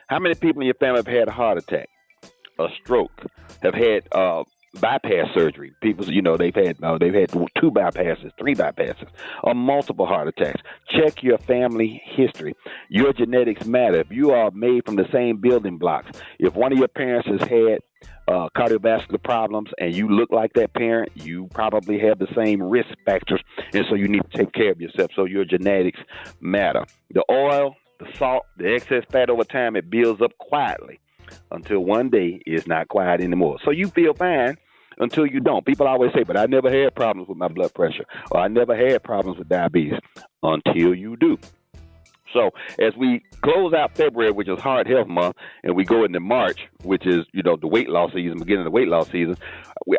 how many people in your family have had a heart attack, a stroke, have had bypass surgery? People, they've had 2 bypasses, 3 bypasses, or multiple heart attacks. Check your family history. Your genetics matter. If you are made from the same building blocks, if one of your parents has had cardiovascular problems and you look like that parent, you probably have the same risk factors, and so you need to take care of yourself. So your genetics matter. The oil, The salt, the excess fat over time, it builds up quietly until one day it's not quiet anymore. So you feel fine until you don't. People always say, but I never had problems with my blood pressure, or I never had problems with diabetes, until you do. So as we close out February, which is Heart Health Month, and we go into March, which is, the weight loss season, beginning of the weight loss season,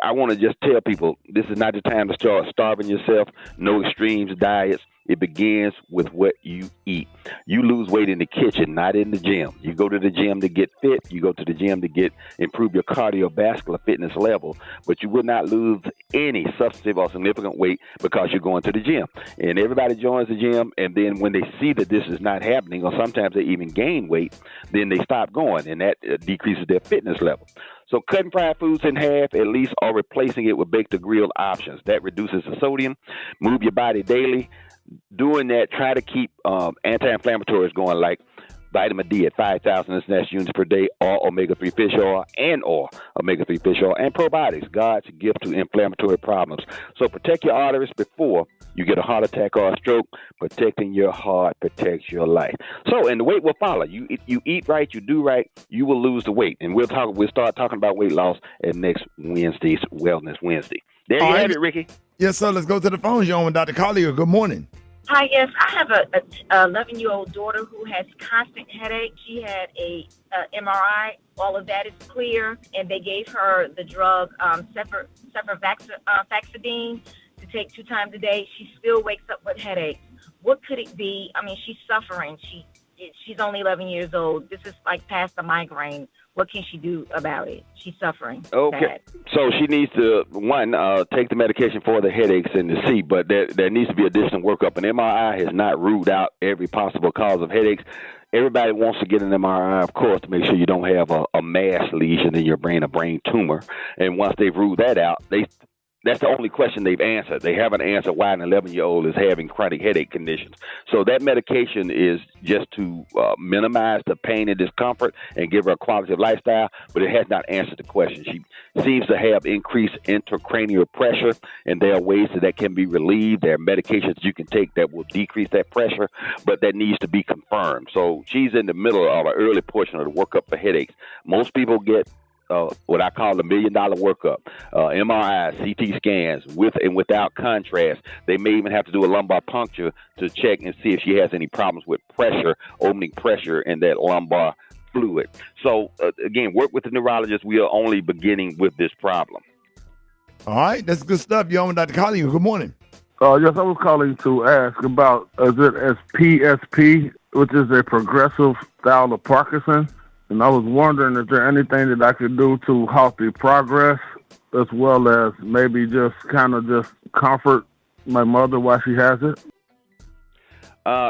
I want to just tell people this is not the time to start starving yourself. No extremes diets. It begins with what you eat. You lose weight in the kitchen, not in the gym. You go to the gym to get fit. You go to the gym to improve your cardiovascular fitness level. But you will not lose any substantive or significant weight because you're going to the gym. And everybody joins the gym, and then when they see that this is not happening, or sometimes they even gain weight, then they stop going, and that decreases their fitness level. So cutting fried foods in half at least, or replacing it with baked or grilled options. That reduces the sodium. Move your body daily. Doing that, try to keep anti-inflammatories going, like vitamin D at 5,000 international units per day, or omega-3 fish oil, or omega-3 fish oil, and probiotics, God's gift to inflammatory problems. So protect your arteries before you get a heart attack or a stroke. Protecting your heart protects your life. So, and the weight will follow. You eat right, you do right, you will lose the weight. And we'll start talking about weight loss at next Wednesday's Wellness Wednesday. There you have it, Ricky. Yes, sir. Let's go to the phones. You're on with Dr. Collier. Good morning. Hi, yes. I have a 11-year-old daughter who has constant headache. She had a MRI. All of that is clear, and they gave her the drug cefuroxime to take 2 times a day. She still wakes up with headaches. What could it be? I mean, she's suffering. She's only 11 years old. This is like past the migraine. What can she do about it? She's suffering. Okay. Bad. So she needs to, take the medication for the headaches and the C, but there needs to be additional workup. An MRI has not ruled out every possible cause of headaches. Everybody wants to get an MRI, of course, to make sure you don't have a mass lesion in your brain, a brain tumor. And once they've ruled that out, that's the only question they've answered. They haven't answered why an 11-year-old is having chronic headache conditions. So that medication is just to minimize the pain and discomfort and give her a quality of lifestyle, but it has not answered the question. She seems to have increased intracranial pressure, and there are ways that can be relieved. There are medications you can take that will decrease that pressure, but that needs to be confirmed. So she's in the middle of an early portion of the workup for headaches. Most people get what I call the $1 million workup, MRI, CT scans, with and without contrast. They may even have to do a lumbar puncture to check and see if she has any problems with pressure, opening pressure in that lumbar fluid. So, again, work with the neurologist. We are only beginning with this problem. All right, that's good stuff. You're on with Dr. Collier. Good morning. Yes, I was calling to ask about, is it as PSP, which is a progressive style of Parkinson? And I was wondering, is there anything that I could do to halt the progress, as well as maybe just comfort my mother while she has it?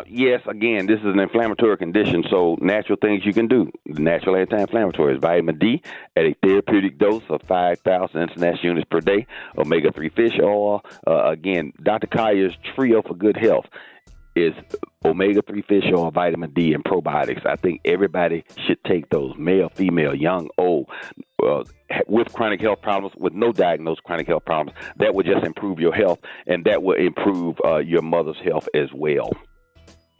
Yes, again, this is an inflammatory condition, so natural things you can do. Natural anti-inflammatories, vitamin D at a therapeutic dose of 5,000 international units per day, omega-3 fish oil. Again, Dr. Collier's trio for good health is omega-3 fish oil, vitamin D, and probiotics. I think everybody should take those, male, female, young, old, with chronic health problems, with no diagnosed chronic health problems. That will just improve your health, and that will improve your mother's health as well.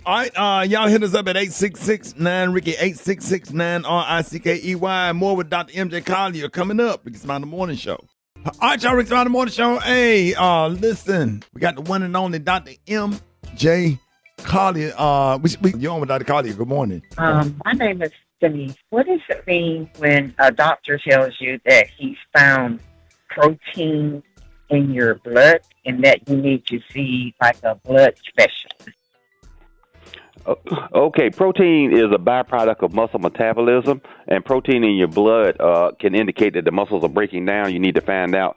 All right, y'all hit us up at 866-9-RICKY, 866-9-RICKEY. More with Dr. MJ Collier coming up. Rickey Smiley Morning Show. All right, y'all, Rickey Smiley Morning Show. Hey, listen, we got the one and only Dr. MJ Collier. You're on with Dr. Collier. Good morning. My name is Denise. What does it mean when a doctor tells you that he's found protein in your blood and that you need to see like a blood specialist? Okay, protein is a byproduct of muscle metabolism, and protein in your blood can indicate that the muscles are breaking down. You need to find out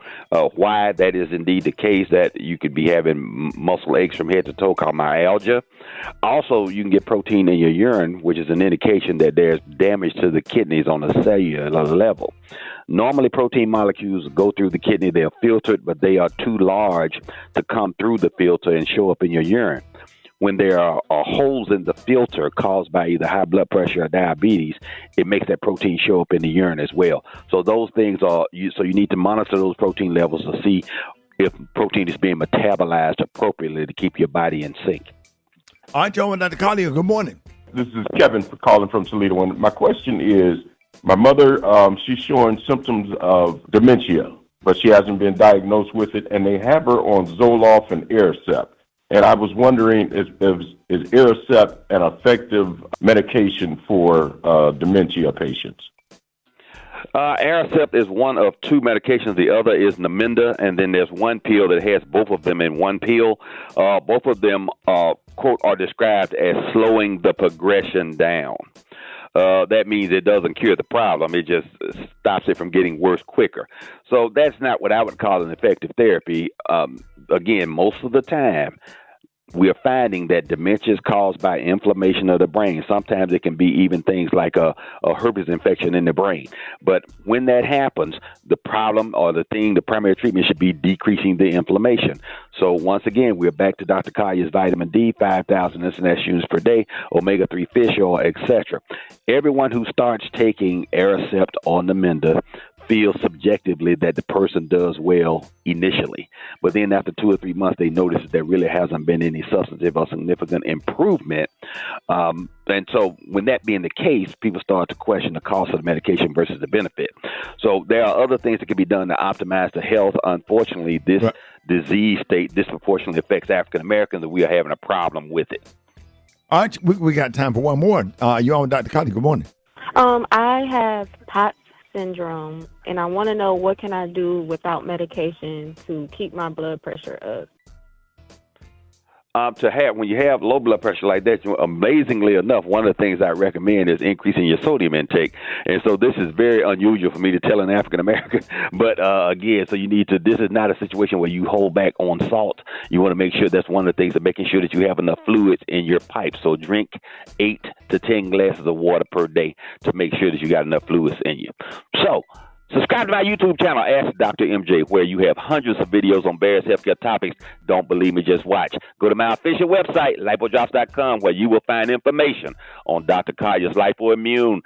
why that is indeed the case, that you could be having muscle aches from head to toe called myalgia. Also, you can get protein in your urine, which is an indication that there's damage to the kidneys on a cellular level. Normally, protein molecules go through the kidney. They're filtered, but they are too large to come through the filter and show up in your urine. When there are holes in the filter caused by either high blood pressure or diabetes, it makes that protein show up in the urine as well. So those things so you need to monitor those protein levels to see if protein is being metabolized appropriately to keep your body in sync. All right, Joe and Dr. Collier, good morning. This is Kevin calling from Toledo. And my question is, my mother, she's showing symptoms of dementia, but she hasn't been diagnosed with it, and they have her on Zoloft and Aricept. And I was wondering, is Aricept an effective medication for dementia patients? Aricept is one of two medications. The other is Namenda, and then there's one pill that has both of them in one pill. Both of them, quote, are described as slowing the progression down. That means it doesn't cure the problem. It just stops it from getting worse quicker. So that's not what I would call an effective therapy. Again, most of the time, we are finding that dementia is caused by inflammation of the brain. Sometimes it can be even things like a herpes infection in the brain. But when that happens, the problem or the primary treatment should be decreasing the inflammation. So once again, we're back to Dr. Collier's vitamin D, 5,000 international units per day, omega-3 fish oil, etc. Everyone who starts taking Aricept or Namenda feel subjectively that the person does well initially. But then after 2 or 3 months, they notice that there really hasn't been any substantive or significant improvement. And so when that being the case, people start to question the cost of the medication versus the benefit. So there are other things that can be done to optimize the health. Unfortunately, this disease state disproportionately affects African Americans, and we are having a problem with it. All right, we got time for one more. You're on Dr. Collier. Good morning. I have POTS syndrome, and I want to know what can I do without medication to keep my blood pressure up. When you have low blood pressure like that, amazingly enough, one of the things I recommend is increasing your sodium intake. And so this is very unusual for me to tell an African American. But again, so this is not a situation where you hold back on salt. You want to make sure that's one of the things of making sure that you have enough fluids in your pipe. So drink 8 to 10 glasses of water per day to make sure that you got enough fluids in you. So subscribe to my YouTube channel, Ask Dr. MJ, where you have hundreds of videos on various healthcare topics. Don't believe me, just watch. Go to my official website, lipodrops.com, where you will find information on Dr. Collier's Lipoimmune,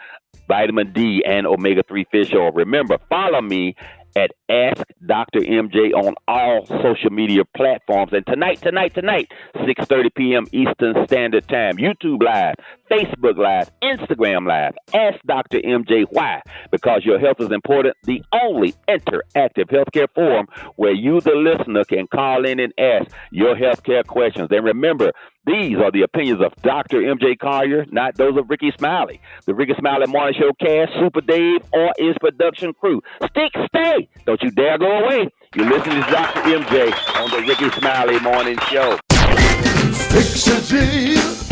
vitamin D, and omega-3 fish oil. Remember, follow me at Ask Dr. MJ on all social media platforms. And tonight, 6:30 p.m. Eastern Standard Time, YouTube Live, Facebook Live, Instagram Live. Ask Dr. MJ why. Because your health is important. The only interactive healthcare forum where you, the listener, can call in and ask your healthcare questions. And remember, these are the opinions of Dr. MJ Collier, not those of Rickey Smiley, the Rickey Smiley Morning Show cast, Super Dave, or his production crew. Stay! Don't you dare go away. You're listening to Dr. MJ on the Rickey Smiley Morning Show. Fix it, Jesus.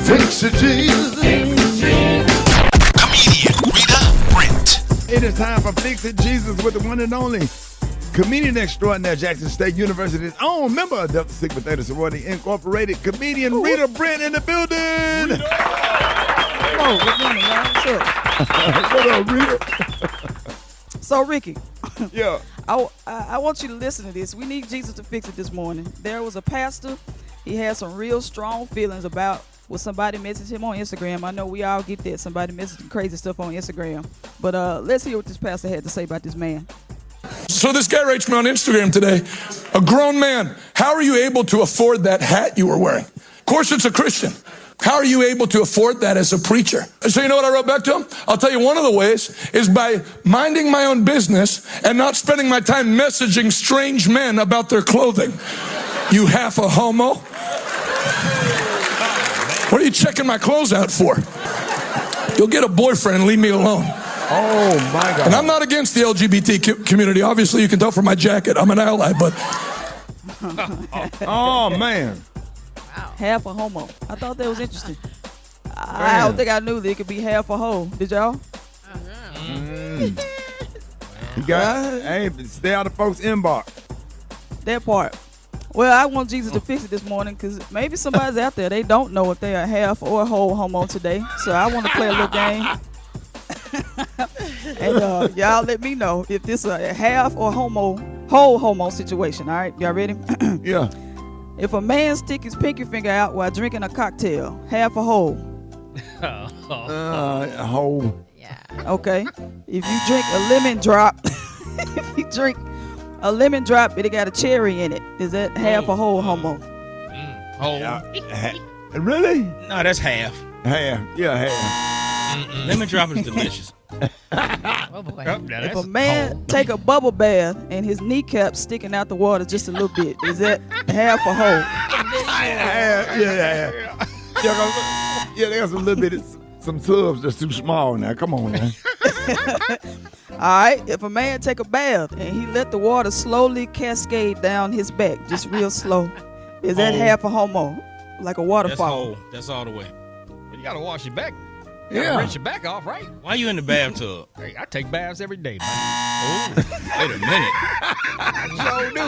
Fix it, Jesus. Comedian Rita, Brent. It is time for Fix It Jesus with the one and only comedian extraordinaire, Jackson State University's own member of Delta Sigma Theta Sorority Incorporated, comedian Rita Brent in the building. Oh, good morning, y'all. What's up? What up, Rita? So, Ricky. Yeah. I want you to listen to this. We need Jesus to fix it this morning. There was a pastor. He had some real strong feelings about what somebody messaged him on Instagram. I know we all get that. Somebody messaging crazy stuff on Instagram. But let's hear what this pastor had to say about this man. So this guy writes me on Instagram today, a grown man, how are you able to afford that hat you were wearing? Of course, it's a Christian. How are you able to afford that as a preacher? So you know what I wrote back to him? I'll tell you, one of the ways is by minding my own business and not spending my time messaging strange men about their clothing. You half a homo. What are you checking my clothes out for? You'll get a boyfriend, leave me alone. Oh, my God. And I'm not against the LGBT community. Obviously, you can tell from my jacket. I'm an ally, but... Oh, man. Half a homo. I thought that was interesting. I don't think I knew that it could be half a hoe. Did y'all? You got hey, stay out of folks' inbox. That part. Well, I want Jesus to fix it this morning because maybe somebody's out there. They don't know if they are half or whole homo today. So I want to play a little game. And y'all let me know if this is a half or whole homo situation. All right, y'all ready? Yeah. If a man stick his pinky finger out while drinking a cocktail, half a hole. A hole. Yeah. Okay. If you drink a lemon drop, if you drink a lemon drop, it got a cherry in it. Is that half a whole homo? Whole. Really? No, that's half. Half. Yeah, half. Lemon drop is delicious. Oh boy. If a man take a bubble bath and his kneecaps sticking out the water just a little bit, is that half a hole? Yeah. Yeah, they got some little bit, some tubs that's too small now. Come on now. All right, if a man take a bath and he let the water slowly cascade down his back, just real slow, is that half a homo? Like a waterfall? That's all the way. But you gotta wash your back. Yeah. Rinse your back off, right? Why you in the bathtub? Hey, I take baths every day, man. Oh, wait a minute.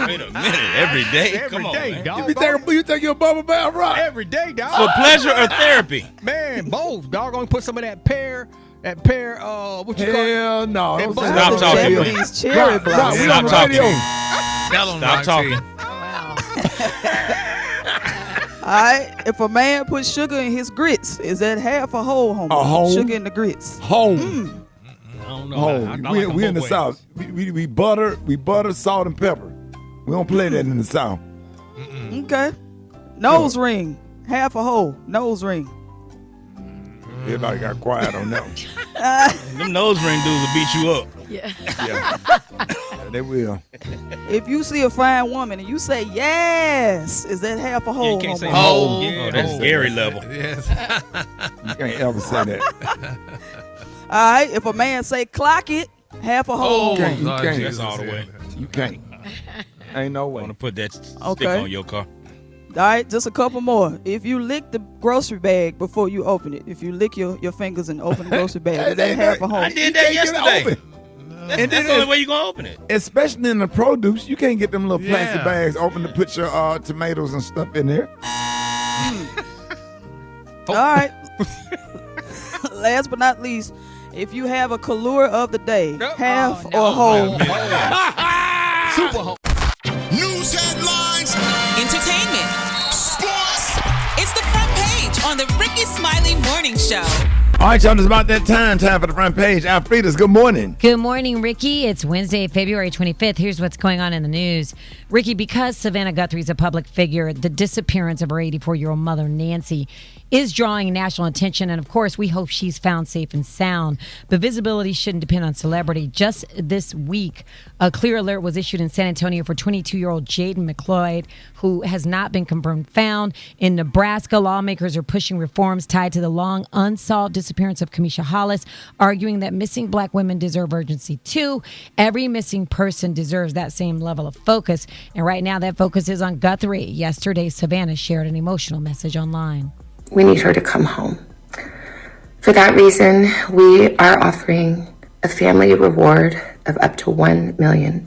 Wait a minute. Every day? Come on, man. dog. You take your bubble bath, right? Every day, dog. For pleasure or therapy? Man, both. Dog, gonna put some of that pear, what you call it? Hell no. That Stop talking, man. These cherry blossoms. We on the radio. Stop talking. All right, if a man puts sugar in his grits, is that half a whole homo? A home? Sugar in the grits. Home. I don't know. Home. I like We in the them both South. We butter, salt, and pepper. We don't play that in the South. Okay. Nose ring, half a hole. Nose ring. Everybody got quiet on that one. Them nose ring dudes will beat you up. Yeah. Yeah, they will. If you see a fine woman and you say yes, is that half a hole? You can't say homo? hole. Oh, that's Gary level. Yes. You can't ever say that. All right, if a man say clock it, half a hole. Oh, You can't. Lord That's Jesus. all the way. You can't. Ain't no I way. want to put that stick Okay. on your car. All right, just a couple more. If you lick the grocery bag before you open it, if you lick your fingers and open the grocery bag, is that half a hole? I did that You can't get it yesterday. open. That's the only way you're going to open it. Especially in the produce, you can't get them little plastic Yeah. bags open to put your tomatoes and stuff in there. All right. Last but not least, if you have a Collier of the day, half or whole. Super hole. News headlines, Entertainment. Sports. It's the front page on the Rickey Smiley Morning Show. All right, y'all, it's about that time for the front page. Alfreda's, good morning. Good morning, Ricky. It's Wednesday, February 25th. Here's what's going on in the news. Ricky, because Savannah Guthrie's a public figure, the disappearance of her 84-year-old mother, Nancy, is drawing national attention. And, of course, we hope she's found safe and sound. But visibility shouldn't depend on celebrity. Just this week, a clear alert was issued in San Antonio for 22-year-old Jaden McLeod, who has not been confirmed found. In Nebraska, lawmakers are pushing reforms tied to the long unsolved disappearance of Kamisha Hollis, arguing that missing black women deserve urgency too. Every missing person deserves that same level of focus. And right now that focus is on Guthrie. Yesterday, Savannah shared an emotional message online. We need her to come home. For that reason, we are offering a family reward of up to $1 million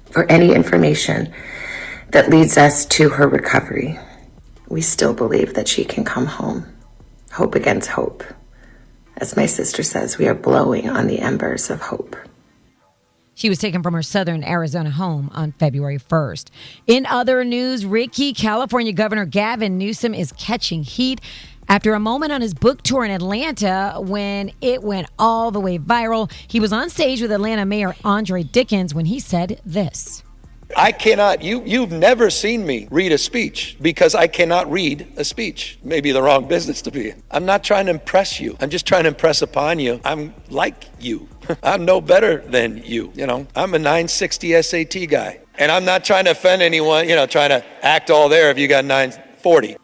for any information that leads us to her recovery. We still believe that she can come home. Hope against hope. As my sister says, we are blowing on the embers of hope. She was taken from her southern Arizona home on February 1st. In other news, Ricky, California Governor Gavin Newsom is catching heat after a moment on his book tour in Atlanta when it went all the way viral. He was on stage with Atlanta Mayor Andre Dickens when he said this. I cannot, you've never seen me read a speech because I cannot read a speech. Maybe the wrong business to be in. I'm not trying to impress you. I'm just trying to impress upon you. I'm like you. I'm no better than you. You know, I'm a 960 SAT guy. And I'm not trying to offend anyone, trying to act all there if you got 940.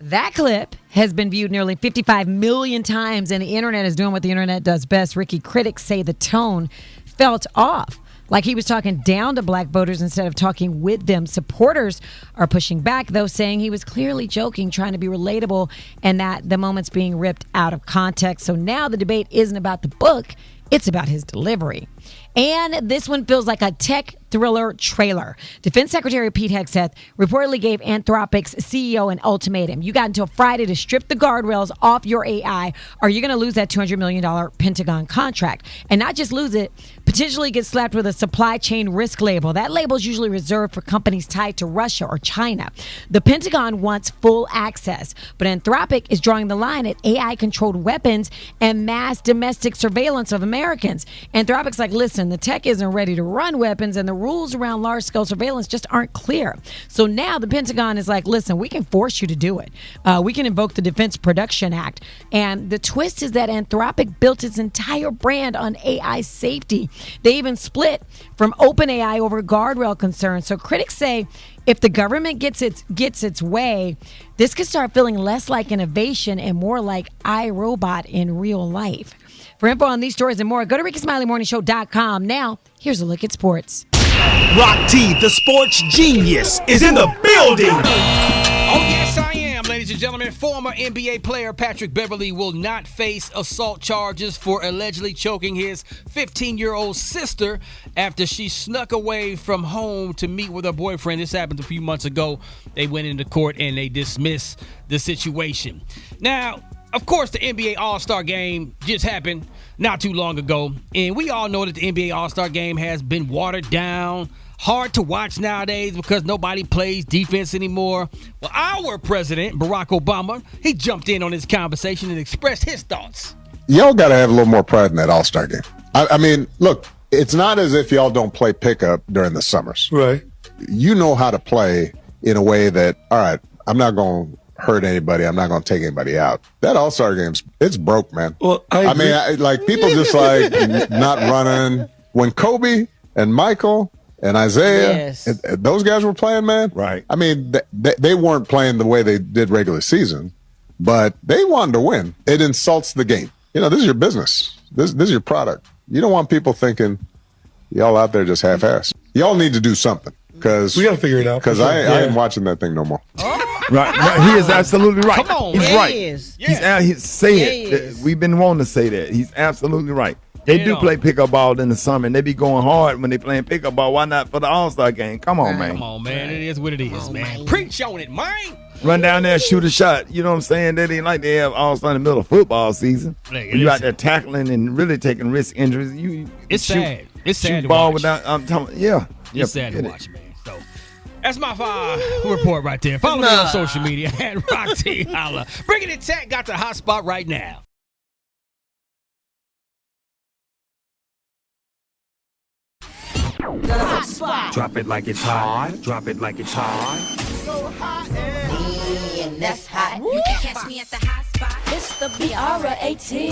That clip has been viewed nearly 55 million times, and the internet is doing what the internet does best. Ricky, critics say the tone felt off, like he was talking down to black voters instead of talking with them. Supporters are pushing back, though, saying he was clearly joking, trying to be relatable, and that the moment's being ripped out of context. So now the debate isn't about the book, it's about his delivery. And this one feels like a tech thriller trailer. Defense Secretary Pete Hegseth reportedly gave Anthropic's CEO an ultimatum. You got until Friday to strip the guardrails off your AI, or you're going to lose that $200 million Pentagon contract. And not just lose it, potentially get slapped with a supply chain risk label. That label is usually reserved for companies tied to Russia or China. The Pentagon wants full access, but Anthropic is drawing the line at AI-controlled weapons and mass domestic surveillance of Americans. Anthropic's like, listen, the tech isn't ready to run weapons, and the rules around large-scale surveillance just aren't clear. So now the Pentagon is like, listen, we can force you to do it. We can invoke the Defense Production Act. And the twist is that Anthropic built its entire brand on AI safety. They even split from OpenAI over guardrail concerns. So critics say if the government gets its way, this could start feeling less like innovation and more like iRobot in real life. For info on these stories and more, go to RickySmileyMorningShow.com. Now, here's a look at sports. Rock T, the sports genius, is in the building. Oh, yes, I am, ladies and gentlemen. Former NBA player Patrick Beverley will not face assault charges for allegedly choking his 15-year-old sister after she snuck away from home to meet with her boyfriend. This happened a few months ago. They went into court and they dismissed the situation. Now, of course, the NBA All-Star Game just happened not too long ago, and we all know that the NBA All-Star Game has been watered down, hard to watch nowadays because nobody plays defense anymore. Well, our president, Barack Obama, he jumped in on this conversation and expressed his thoughts. Y'all got to have a little more pride in that All-Star Game. I mean, look, it's not as if y'all don't play pickup during the summers. Right. You know how to play in a way that, all right, I'm not going to hurt anybody. I'm not going to take anybody out. That All-Star Game's, it's broke, man. Well, I mean, like people just like not running. When Kobe and Michael and Isaiah, those guys were playing, man. Right. I mean, they weren't playing the way they did regular season, but they wanted to win. It insults the game. You know, this is your business. This is your product. You don't want people thinking y'all out there just half-assed. Y'all need to do something because we got to figure it out. Because I ain't watching that thing no more. Right. He is absolutely right. Come on, he's man. right. He is. He's saying it. We've been wanting to say that. He's absolutely right. They do play pickup ball in the summer, and they be going hard when they playing pickup ball. Why not for the All-Star Game? Come on, man. Come on, man. It is what it is, man. Preach on it, man. Run down there, shoot a shot. You know what I'm saying? They ain't like they have All-Star in the middle of football season. You out there tackling and really taking risk injuries. It's sad. It's sad to ball watch. It's sad to watch, man. So that's my report right there. Follow me on social media at Rock T Holla. Bringing it tech got the hot spot right now. The hot spot. Drop it like it's hot. Drop it like it's hot. So hot and that's hot. You can catch me at the hot spot. It's the BR18.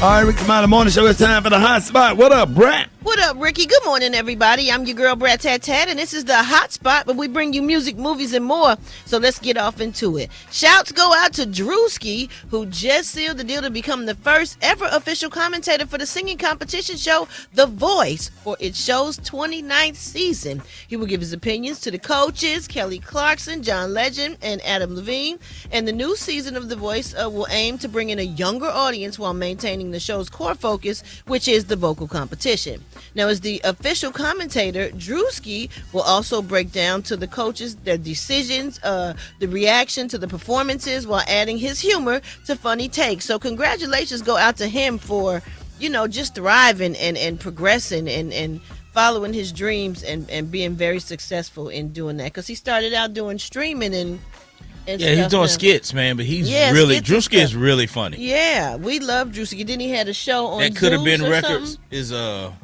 All right, Rickey Smiley Morning Show. It's time for the hot spot. What up, Brat? What up, Ricky? Good morning, everybody. I'm your girl, Brat Tat Tat, and this is the hot spot, but we bring you music, movies, and more. So let's get off into it. Shouts go out to Drewski, who just sealed the deal to become the first ever official commentator for the singing competition show, The Voice, for its show's 29th season. He will give his opinions to the coaches, Kelly Clarkson, John Legend, and Adam Levine. And the new season of The Voice will aim to bring in a younger audience while maintaining the show's core focus, which is the vocal competition. Now, as the official commentator, Drewski will also break down to the coaches their decisions, the reaction to the performances, while adding his humor to funny takes. So congratulations go out to him for, just thriving and progressing and following his dreams and being very successful in doing that. Because he started out doing streaming and he's doing skits, man, but Drewski is really funny. Yeah, we love Drewski. Then he had a show on That Could Have Been Zeus or Records something.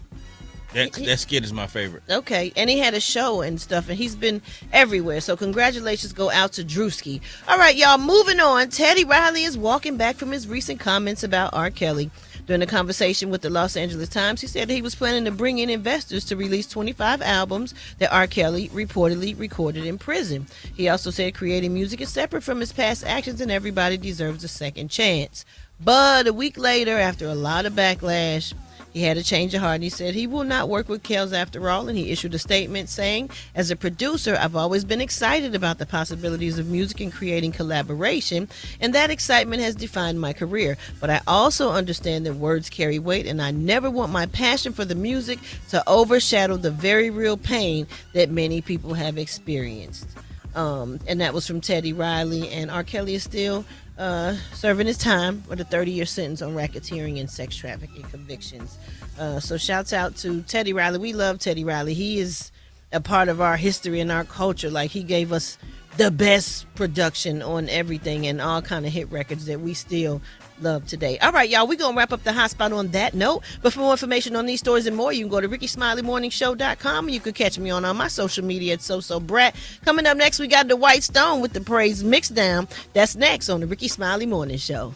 That skit is my favorite. Okay, and he had a show and stuff, and he's been everywhere. So congratulations go out to Drewski. All right, y'all, moving on. Teddy Riley is walking back from his recent comments about R. Kelly. During a conversation with the Los Angeles Times, he said he was planning to bring in investors to release 25 albums that R. Kelly reportedly recorded in prison. He also said creating music is separate from his past actions and everybody deserves a second chance. But a week later, after a lot of backlash, he had a change of heart, and he said he will not work with Kells after all, and he issued a statement saying, as a producer, I've always been excited about the possibilities of music and creating collaboration, and that excitement has defined my career. But I also understand that words carry weight, and I never want my passion for the music to overshadow the very real pain that many people have experienced. And that was from Teddy Riley, and R. Kelly is still serving his time with a 30-year sentence on racketeering and sex trafficking convictions. So shouts out to Teddy Riley. We love Teddy Riley. He is a part of our history and our culture. Like, he gave us the best production on everything and all kind of hit records that we still love today. All right, y'all, we're going to wrap up the hot spot on that note. But for more information on these stories and more, you can go to RickySmileyMorningShow.com, and you can catch me on my social media at Brat. Coming up next, we got the White Stone with the Praise Mix Down. That's next on the Rickey Smiley Morning Show.